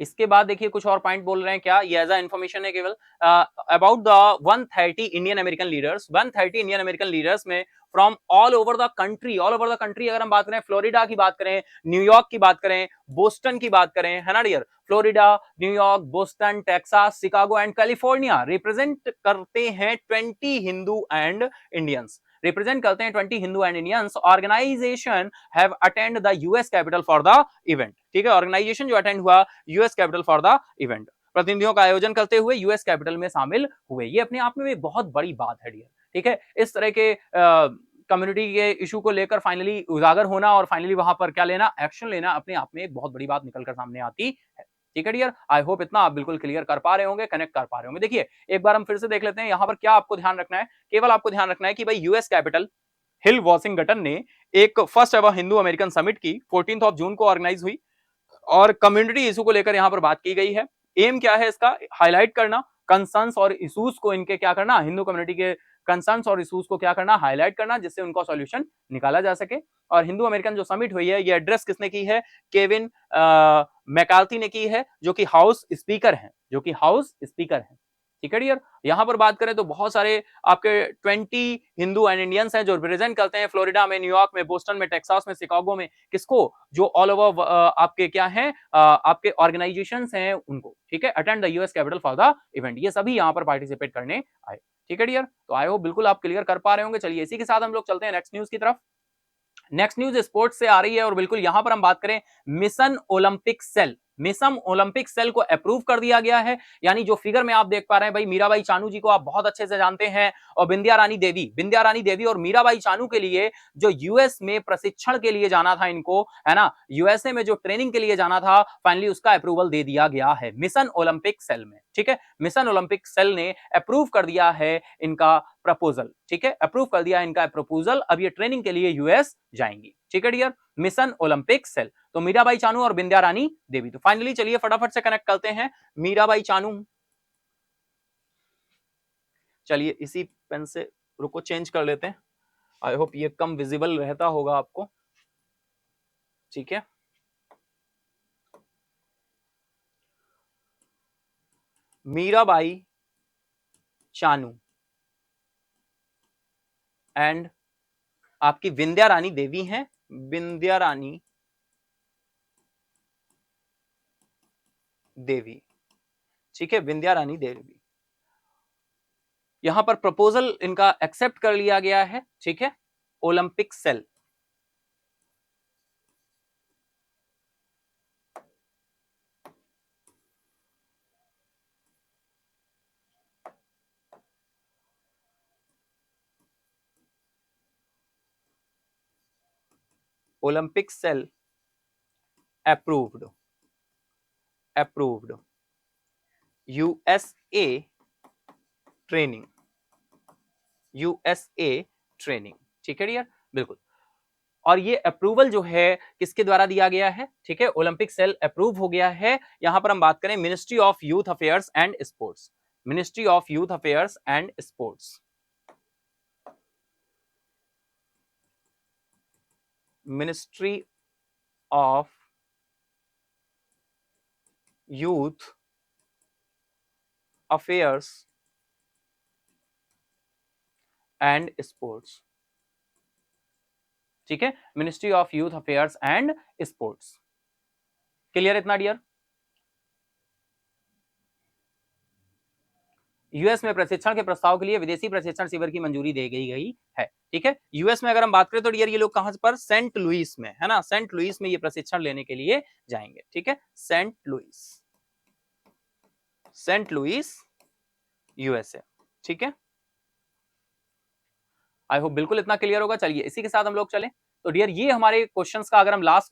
इसके बाद देखिए कुछ और पॉइंट बोल रहे हैं क्या, ये एज अ इंफॉर्मेशन है केवल। About the 130 Indian American leaders, 130 Indian American leaders में from all over the country अगर हम बात करें, फ्लोरिडा की बात करें, न्यूयॉर्क की बात करें, बोस्टन की बात करें, है ना dear, Florida, New York, Boston, Texas, Chicago and California represent करते हैं 20 हिंदू एंड इंडियंस, रिप्रेजेंट करते हैं 20 Hindu and Indians. Organisation have attend the US Capitol for the event, ठीक है, ऑर्गेनाइजेशन जो अटेंड हुआ US Capitol for the event, प्रतिनिधियों का आयोजन करते हुए यूएस कैपिटल में शामिल हुए। ये अपने आप में एक बहुत बड़ी बात है डियर, ठीक है, इस तरह के कम्युनिटी के इशू को लेकर फाइनली उजागर होना और फाइनली वहां पर क्या लेना, एक्शन लेना, अपने आप में एक बहुत बड़ी बात निकलकर सामने आती है। ठीक है डियर, आई होप इतना आप बिल्कुल क्लियर कर पा रहे होंगे, कनेक्ट कर पा रहे होंगे। देखिए एक बार हम फिर से देख लेते हैं, यहां पर क्या आपको ध्यान रखना है, केवल आपको ध्यान रखना है कि भाई यूएस कैपिटल हिल वाशिंगटन ने एक first ever Hindu American summit की 14 ऑफ जून को ऑर्गेनाइज हुई और कम्युनिटी इशू को लेकर यहां पर बात की गई है। एम क्या है इसका? हाईलाइट करना, कंसर्न्स और इश्यूज को इनके क्या करना, हिंदू कम्युनिटी के कंसर्न्स और इश्यूज को क्या करना, हाईलाइट करना, जिससे उनका सॉल्यूशन निकाला जा सके। और हिंदू अमेरिकन जो समिट हुई है, ये एड्रेस किसने की है? केविन मैकार्थी ने की है, जो कि हाउस स्पीकर हैं, ठीक है डियर। यहां पर बात करें तो बहुत सारे आपके 20 हिंदू एंड इंडियंस हैं जो रिप्रेजेंट करते हैं फ्लोरिडा में, न्यूयॉर्क में, बोस्टन में, टेक्सास में, शिकागो में, किसको? जो ऑल ओवर आपके क्या हैं, आपके ऑर्गेनाइजेशंस हैं उनको, ठीक है, attend the US Capitol for the event, ये सभी यहां पर पार्टिसिपेट करने आए। ठीक है डियर, तो आई होप बिल्कुल आप क्लियर कर पा रहे होंगे। चलिए इसी के साथ हम लोग चलते हैं नेक्स्ट न्यूज की तरफ। नेक्स्ट न्यूज स्पोर्ट्स से आ रही है और बिल्कुल यहां पर हम बात करें मिशन ओलंपिक सेल को अप्रूव कर दिया गया है। यानी जो फिगर में आप देख पा रहे हैं भाई, मीराबाई चानू जी को आप बहुत अच्छे से जानते हैं और बिंदिया रानी देवी और मीराबाई चानू के लिए जो यूएस में प्रशिक्षण के लिए जाना था इनको, है ना, यूएसए में जो ट्रेनिंग के लिए जाना था, फाइनली उसका अप्रूवल दे दिया गया है मिशन ओलंपिक सेल में। ठीक है, मिशन ओलंपिक सेल ने अप्रूव कर दिया है इनका प्रपोजल, ठीक है, अप्रूव कर दिया इनका प्रपोजल। अब ये ट्रेनिंग के लिए यूएस जाएंगी। ठीक है डियर, मिशन ओलंपिक सेल, तो मीराबाई चानू और बिंदिया रानी देवी। तो फाइनली चलिए फटाफट से कनेक्ट करते हैं मीराबाई चानू। चलिए इसी पेन से रुको, चेंज कर लेते हैं, आई होप ये कम विजिबल रहता होगा आपको। ठीक है, मीराबाई चानू एंड आपकी विंध्या रानी देवी हैं, विंध्या रानी देवी, ठीक है, विंध्या रानी देवी। यहां पर प्रपोजल इनका एक्सेप्ट कर लिया गया है, ठीक है, Olympic cell. Olympic cell approved USA training, USA training. ठीक है डियर, बिल्कुल। और ये अप्रूवल जो है किसके द्वारा दिया गया है? ठीक है, ओलंपिक सेल अप्रूव हो गया है। यहां पर हम बात करें ministry of youth affairs and sports, ministry of youth affairs and sports, ministry of youth affairs and sports. ठीक है, ministry of youth affairs and sports. Clear इतना डियर? यूएस में प्रशिक्षण के प्रस्ताव के लिए विदेशी प्रशिक्षण शिविर की मंजूरी दे गई है। ठीक है, यूएस में अगर हम बात करें तो डियर ये लोग कहां पर? सेंट लुइस में, है ना, सेंट लुइस में ये प्रशिक्षण लेने के लिए जाएंगे। ठीक है, Saint Louis, Saint Louis USA. ठीक है, आई होप बिल्कुल इतना क्लियर होगा। चलिए इसी के साथ हम लोग चलें। तो डियर ये हमारे क्वेश्चंस का अगर हम लास्ट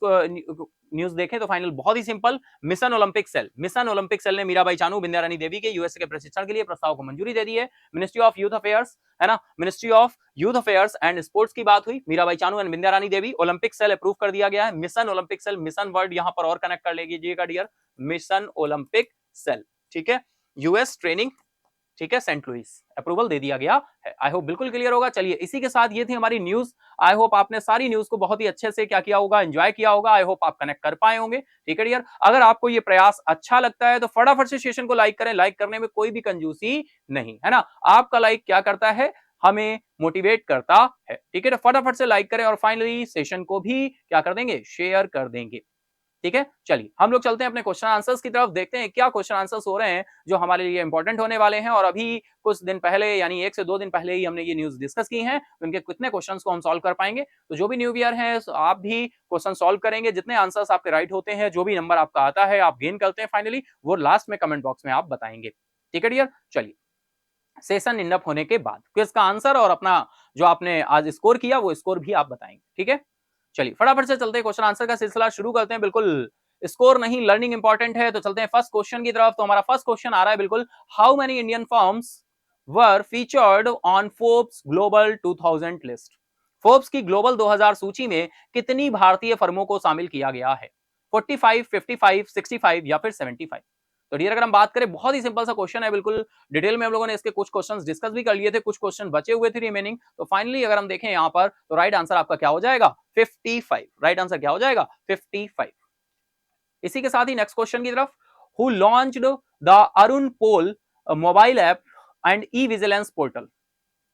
न्यूज देखें तो फाइनल बहुत ही simple, mission Olympic cell, mission Olympic cell ने मीराबाई चानू, विंध्या रानी देवी के यूएसए के प्रशिक्षण के लिए प्रस्ताव को मंजूरी दे दी है। मिनिस्ट्री ऑफ यूथ अफेयर्स, है ना, ministry of youth affairs and sports की बात हुई, Mirabai Chanu and Vindhya Rani Devi, Olympic cell approve कर दिया गया है। Mission Olympic cell, mission word यहां पर और कनेक्ट कर लीजिएगा डियर, मिशन ओलंपिक सेल। ठीक है, यूएस ट्रेनिंग, ठीक है, सेंट लुइस अप्रूवल दे दिया गया है। आई होप बिल्कुल क्लियर होगा। चलिए इसी के साथ ये थी हमारी न्यूज। आई होप आपने सारी न्यूज को बहुत ही अच्छे से क्या किया होगा, एंजॉय किया होगा। आई होप आप कनेक्ट कर पाए होंगे। ठीक है डियर, अगर आपको ये प्रयास अच्छा लगता है तो फटाफट से सेशन को लाइक करें। लाइक करने में कोई भी कंजूसी नहीं, है ना, आपका लाइक क्या करता है, हमें मोटिवेट करता है। ठीक है, तो फटाफट से लाइक करें और फाइनली सेशन को भी क्या कर देंगे, शेयर कर देंगे। ठीक है, चलिए हम लोग चलते हैं अपने क्वेश्चन आंसर्स की तरफ, देखते हैं क्या क्वेश्चन आंसर्स हो रहे हैं जो हमारे लिए इंपॉर्टेंट होने वाले हैं। और अभी कुछ दिन पहले यानी 1 से 2 दिन पहले ही हमने ये न्यूज डिस्कस की है, उनके कितने क्वेश्चंस को हम सॉल्व कर पाएंगे। तो जो भी न्यू ईयर है आप भी क्वेश्चन सॉल्व करेंगे, जितने आंसर्स आपके राइट होते हैं, जो भी नंबर आपका आता है आप गेन करते हैं फाइनली, वो लास्ट में कमेंट बॉक्स में आप बताएंगे। ठीक है डियर, चलिए सेशन इंड अप होने के बाद क्विज का आंसर और अपना जो आपने आज स्कोर किया वो स्कोर भी आप बताएंगे। ठीक है, चलिए फटाफट से चलते हैं, क्वेश्चन आंसर का सिलसिला शुरू करते हैं। बिल्कुल स्कोर नहीं, लर्निंग इंपॉर्टेंट है। तो चलते हैं फर्स्ट क्वेश्चन की तरफ। तो हमारा फर्स्ट क्वेश्चन आ रहा है बिल्कुल, how many Indian firms were featured on Forbes global 2000 list. Forbes की ग्लोबल 2000 सूची में कितनी भारतीय फर्मों को शामिल किया गया है? 45, 55, 65 या फिर 75? तो डियर अगर हम बात करें, बहुत ही सिंपल सा क्वेश्चन है, बिल्कुल डिटेल में हम लोगों ने इसके कुछ क्वेश्चंस डिस्कस भी कर लिए थे, कुछ क्वेश्चन बचे हुए थे रिमेनिंग। तो फाइनली अगर हम देखें यहां पर तो राइट आंसर आपका क्या हो जाएगा, 55। राइट आंसर क्या हो जाएगा, 55। इसी के साथ ही नेक्स्ट क्वेश्चन की तरफ, who launched the ArunPol mobile app and e vigilance portal.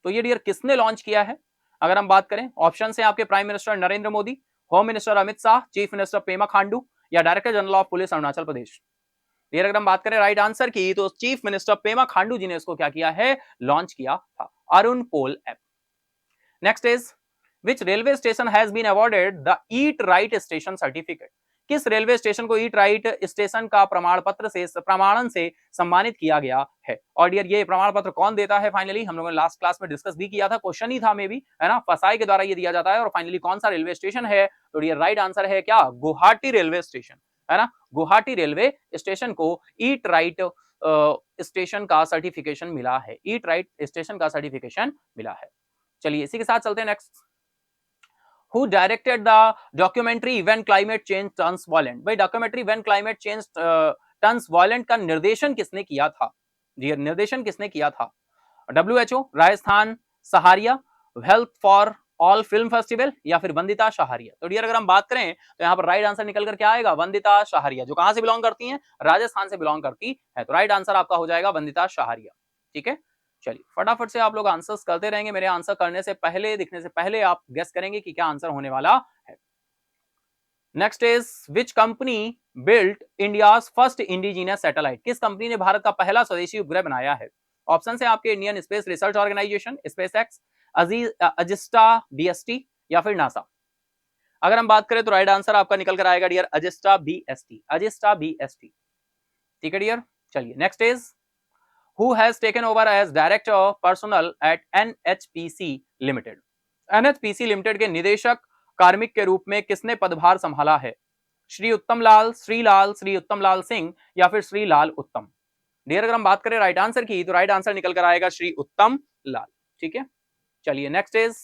तो ये डियर किसने लॉन्च किया है? अगर हम बात करें, ऑप्शन है आपके prime minister Narendra Modi, home minister Amit Shah, chief minister Pema Khandu या director general of police Arunachal Pradesh. Dear अगर हम बात करें राइट आंसर की तो चीफ मिनिस्टर पेमा खांडू जी ने इसको क्या किया है, लॉन्च किया था, ArunPol app. Next is, which railway station has been awarded the eat right station certificate. किस रेलवे स्टेशन को ईट राइट स्टेशन का प्रमाण पत्र से प्रमाणन से सम्मानित किया गया है? और डियर ये प्रमाण पत्र कौन देता है? फाइनली हम लोगों ने लास्ट क्लास में डिस्कस भी किया था, क्वेश्चन ही था मे बी, है ना, फसाई के द्वारा ये दिया जाता है। और फाइनली कौन सा रेलवे स्टेशन है? तो डियर राइट आंसर है क्या, गुवाहाटी रेलवे स्टेशन, है ना, गुवाहाटी रेलवे स्टेशन को ईट राइट स्टेशन का सर्टिफिकेशन मिला है, ईट राइट स्टेशन का सर्टिफिकेशन मिला है। चलिए इसी के साथ चलते हैं next, who directed the documentary when climate change turns violent. भाई documentary when climate change turns violent का निर्देशन किसने किया था? जी निर्देशन किसने किया था? WHO, Rajasthan Sahariya, health for all film festival या फिर वंदिता सहारिया। तो डियर अगर हम बात करें तो यहाँ पर राइट आंसर निकल कर क्या आएगा, वंदिता सहारिया, जो कहां से बिलोंग करती हैं, राजस्थान से बिलोंग करती है। तो राइट आंसर आपका हो जाएगा वंदिता सहारिया। ठीक है, चलिए फटाफट से आप लोग आंसर्स करते रहेंगे, मेरे आंसर करने से पहले, दिखने से पहले आप गेस करेंगे कि क्या आंसर होने वाला है। Next is, which company built India's first indigenous satellite. किस कंपनी ने भारत का पहला स्वदेशी उपग्रह बनाया है? ऑप्शन है आपके, Indian space research organisation, SpaceX, Azista BST या फिर नासा। अगर हम बात करें तो राइट आंसर आपका निकल कर आएगा dear Azista BST, Azista BST. ठीक है डियर, चलिए next is, who has taken over as director personal at NHPC limited. NHPC limited के निदेशक कार्मिक के रूप में किसने पदभार संभाला है? श्री उत्तम लाल, श्री उत्तम लाल सिंह या फिर श्री लाल उत्तम? डियर अगर हम बात करें राइट आंसर की तो राइट आंसर निकल कर आएगा श्री उत्तम लाल। ठीक है, चलिए next is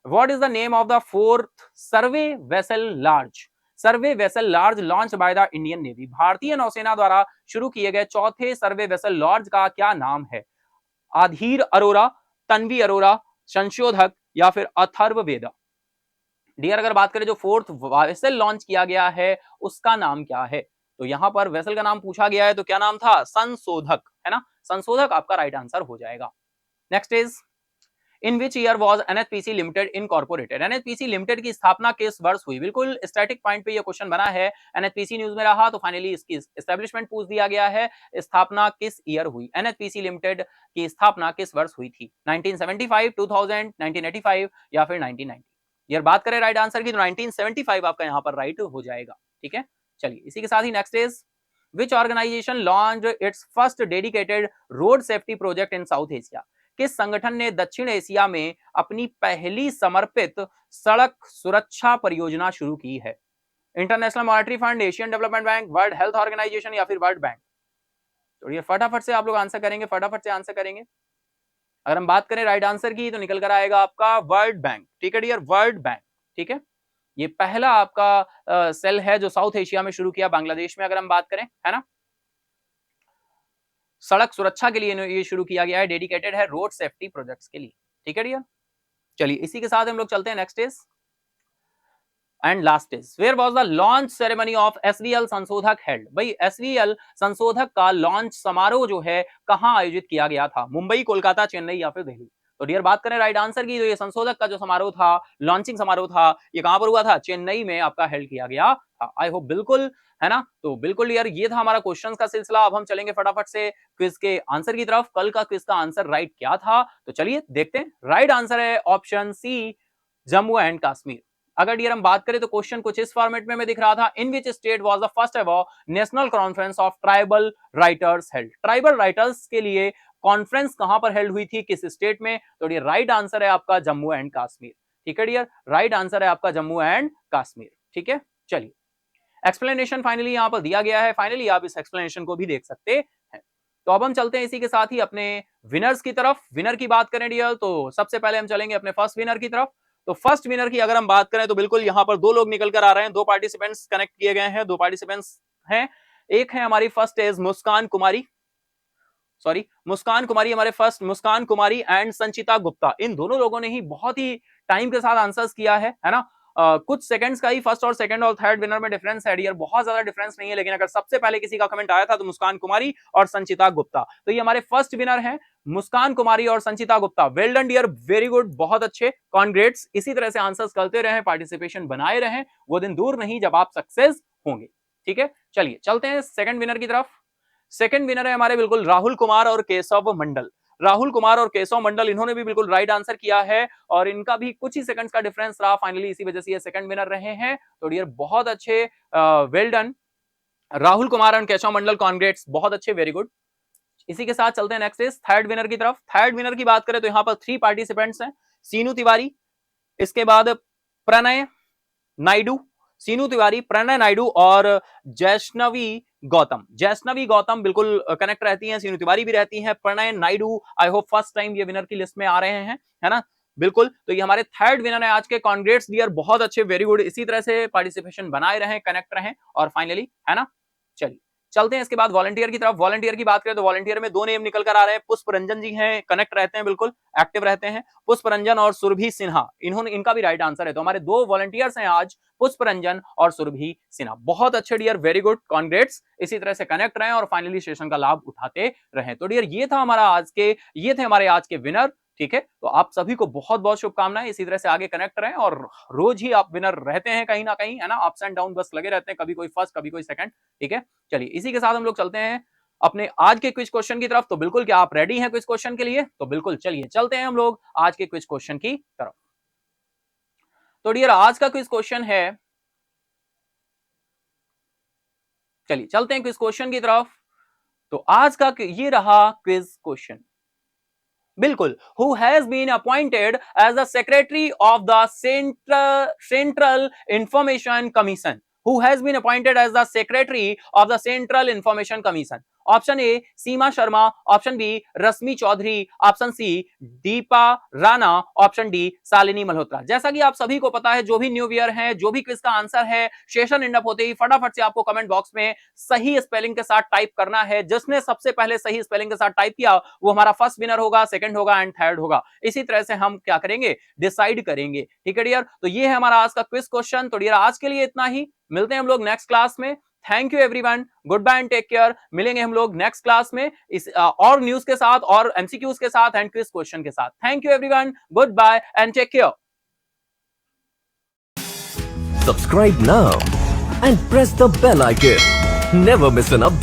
what is the name of the fourth survey vessel large? Survey vessel large launch by the Indian navy. भारतीय नौसेना द्वारा शुरू किए गए चौथे सर्वे वेसल लार्ज का क्या नाम है? आधीर अरोरा, तन्वी अरोरा, संशोधक या फिर अथर्ववेदा? डियर अगर बात करें जो फोर्थ वेसल लॉन्च किया गया है उसका नाम क्या है? तो यहां पर वेसल का नाम पूछा गया है तो क्या नाम था? संशोधक, है ना? संशोधक आपका राइट आंसर हो जाएगा। Next is in which year was NHPC limited incorporated? NHPC limited की स्थापना किस वर्ष हुई? बिल्कुल स्टैटिक पॉइंट पे ये क्वेश्चन बना है, एनएचपीसी न्यूज में रहा तो फाइनली इसकी एस्टेब्लिशमेंट पूछ दिया गया है। स्थापना किस ईयर हुई? एनएचपीसी लिमिटेड की स्थापना किस वर्ष हुई थी? 1975, 2000, 1985 या फिर 1990? यार बात करें राइट आंसर की तो 1975 आपका यहाँ पर राइट हो जाएगा। ठीक है, चलिए इसी के साथ ही next is which organisation launched its first dedicated road safety project in South Asia? किस संगठन ने दक्षिण एशिया में अपनी पहली समर्पित सड़क सुरक्षा परियोजना शुरू की है? International monetary fund, Asian development bank, world health organisation या फिर वर्ल्ड बैंक? तो ये फटाफट से आप लोग आंसर करेंगे, फटाफट से आंसर करेंगे। अगर हम बात करें राइट आंसर की तो निकल कर आएगा आपका वर्ल्ड बैंक। ठीक है डियर, वर्ल्ड बैंक। ठीक है, ये पहला आपका सेल है जो साउथ एशिया में शुरू किया, बांग्लादेश में अगर हम बात करें, है ना? सड़क सुरक्षा के लिए ये शुरू किया गया है, डेडिकेटेड है रोड सेफ्टी प्रोजेक्ट्स के लिए। ठीक है डियर, चलिए इसी के साथ हम लोग चलते हैं next is and last is where was the launch ceremony of SVL Sanshodhak held? भाई एसवीएल संशोधक का लॉन्च समारोह जो है कहां आयोजित किया गया था? मुंबई, कोलकाता, चेन्नई या फिर दिल्ली? तो डियर बात करें राइट आंसर की तो ये संशोधक का जो समारोह था, लॉन्चिंग समारोह था, ये कहां पर हुआ था? चेन्नई में आपका हेल्ड किया गया था। आई होप बिल्कुल, है ना? तो बिल्कुल यार ये था हमारा क्वेश्चंस का सिलसिला। अब हम चलेंगे फटाफट से क्विज के आंसर की तरफ। कल का क्विज का आंसर राइट क्या था तो चलिए देखते हैं। राइट आंसर है option C, Jammu and Kashmir. अगर डियर हम बात करें तो क्वेश्चन कुछ इस फॉर्मेट में दिख रहा था, in which state was the first ever national conference of tribal writers held? Tribal writers के लिए कॉन्फ्रेंस कहां पर हेल्ड हुई थी, किस स्टेट में? तो डियर राइट आंसर है आपका जम्मू एंड कश्मीर। ठीक है डियर, राइट आंसर है आपका जम्मू एंड कश्मीर। ठीक है, चलिए एक्सप्लेनेशन फाइनली यहां पर दिया गया है, फाइनली आप इस एक्सप्लेनेशन को भी देख सकते हैं। तो अब हम चलते हैं इसी के साथ ही अपने विनर्स की तरफ। विनर की बात करें डियर तो सबसे पहले हम चलेंगे अपने फर्स्ट विनर की तरफ। तो फर्स्ट विनर की अगर हम बात करें तो बिल्कुल यहां पर दो लोग निकल कर आ रहे हैं, दो पार्टिसिपेंट्स कनेक्ट किए गए हैं, दो पार्टिसिपेंट्स हैं। एक है हमारी first is Muskan Kumari, sorry Muskan Kumari, हमारे फर्स्ट मुस्कान कुमारी एंड संचिता गुप्ता। इन दोनों लोगों ने ही बहुत ही टाइम के साथ आंसर्स किया है ना? कुछ सेकंड्स का ही फर्स्ट और सेकंड और थर्ड विनर में डिफरेंस है डियर, बहुत ज्यादा डिफरेंस नहीं है, लेकिन अगर सबसे पहले किसी का कमेंट आया था तो मुस्कान कुमारी और संचिता गुप्ता। तो ये हमारे फर्स्ट विनर हैं मुस्कान कुमारी और Sanchita Gupta. Well done dear, very good, बहुत अच्छे, कॉन्ग्रेट्स। इसी तरह से आंसर्स करते रहें, पार्टिसिपेशन बनाए रहें, वो दिन दूर नहीं जब आप सक्सेस होंगे। ठीक है, चलिए चलते हैं सेकंड विनर की तरफ। सेकंड विनर है हमारे बिल्कुल राहुल कुमार और केशव मंडल। राहुल कुमार और केशव मंडल, इन्होंने भी बिल्कुल राइट आंसर किया है और इनका भी कुछ ही सेकंड्स का डिफरेंस रहा, फाइनली इसी वजह से ये सेकंड विनर रहे हैं। तो डियर बहुत अच्छे, well done Rahul Kumar and Keshav Mandal, congrats, बहुत अच्छे, वेरी गुड। इसी के साथ चलते हैं नेक्स्ट इज थर्ड विनर की तरफ। थर्ड विनर की बात करें तो यहाँ पर 3 पार्टिसिपेंट्स हैं, सीनू तिवारी, इसके बाद प्रणय नायडू, सीनू तिवारी, प्रणय नायडू और जैष्णवी गौतम। जैष्णवी गौतम बिल्कुल कनेक्ट रहती हैं, सीनू तिवारी भी रहती हैं, Pranay Naidu I hope first time ये विनर की लिस्ट में आ रहे हैं, है ना? बिल्कुल, तो ये हमारे थर्ड विनर है आज के, कॉन्ग्रेट्स डियर, बहुत अच्छे, वेरी गुड। इसी तरह से पार्टिसिपेशन बनाए रहें, कनेक्ट रहें और फाइनली, है ना? चलिए चलते हैं इसके बाद वॉलंटियर की तरफ। वॉलंटियर की बात करें तो वॉलंटियर में दो नेम निकल कर आ रहे हैं, पुष्प रंजन जी हैं, कनेक्ट रहते हैं, बिल्कुल एक्टिव रहते हैं, पुष्प रंजन और सुरभि सिन्हा, इन्होंने, इनका भी राइट आंसर है। तो हमारे दो वॉलंटियर्स हैं आज, पुष्प रंजन और सुरभि सिन्हा, बहुत अच्छे डियर, वेरी गुड, कॉन्ग्रेट्स। इसी तरह से कनेक्ट रहें और फाइनली सेशन का लाभ उठाते रहें। तो डियर ये था हमारा आज के, ये थे हमारे आज के विनर। ठीक है, तो आप सभी को बहुत बहुत शुभकामनाएं, इसी तरह से आगे कनेक्ट रहें और रोज ही आप विनर रहते हैं कहीं ना कहीं, है ना? अप्स एंड डाउन बस लगे रहते हैं, कभी कोई फर्स्ट, कभी कोई सेकंड। ठीक है, चलिए इसी के साथ हम लोग चलते हैं अपने आज के क्विज क्वेश्चन की तरफ। तो बिल्कुल, क्या आप रेडी हैं क्विज क्वेश्चन के लिए? तो बिल्कुल चलिए चलते हैं हम लोग आज के क्विज क्वेश्चन की तरफ। तो डियर आज का क्विज क्वेश्चन है, चलिए चलते हैं क्विज क्वेश्चन की तरफ। तो आज का ये रहा क्विज क्वेश्चन, बिल्कुल, who has been appointed as the secretary of the Central Information Commission. Who has been appointed as the secretary of the Central Information Commission? Option A Seema Sharma, option B Rashmi Chaudhary, option C Deepa Rana, option D Shalini Malhotra. जैसा कि आप सभी को पता है, जो भी new year है, जो भी क्विज का आंसर है, सेशन एंड अप होते ही फटाफट से आपको कमेंट बॉक्स में सही स्पेलिंग के साथ टाइप करना है। जिसने सबसे पहले सही स्पेलिंग के साथ टाइप किया वो हमारा फर्स्ट विनर होगा, सेकंड होगा एंड थर्ड होगा। इसी तरह से हम क्या करेंगे, डिसाइड करेंगे। ठीक है डियर, तो ये है हमारा आज का क्विज क्वेश्चन। तो डियर आज के लिए इतना ही, मिलते हैं हम लोग नेक्स्ट क्लास में। Thank you everyone, good bye and take care. मिलेंगे हम लोग नेक्स्ट क्लास में इस और न्यूज के साथ और एमसीक्यूज के साथ एंड क्विज क्वेश्चन के साथ। Thank you everyone, good bye and take care. Subscribe now and press the bell icon. Never miss an update.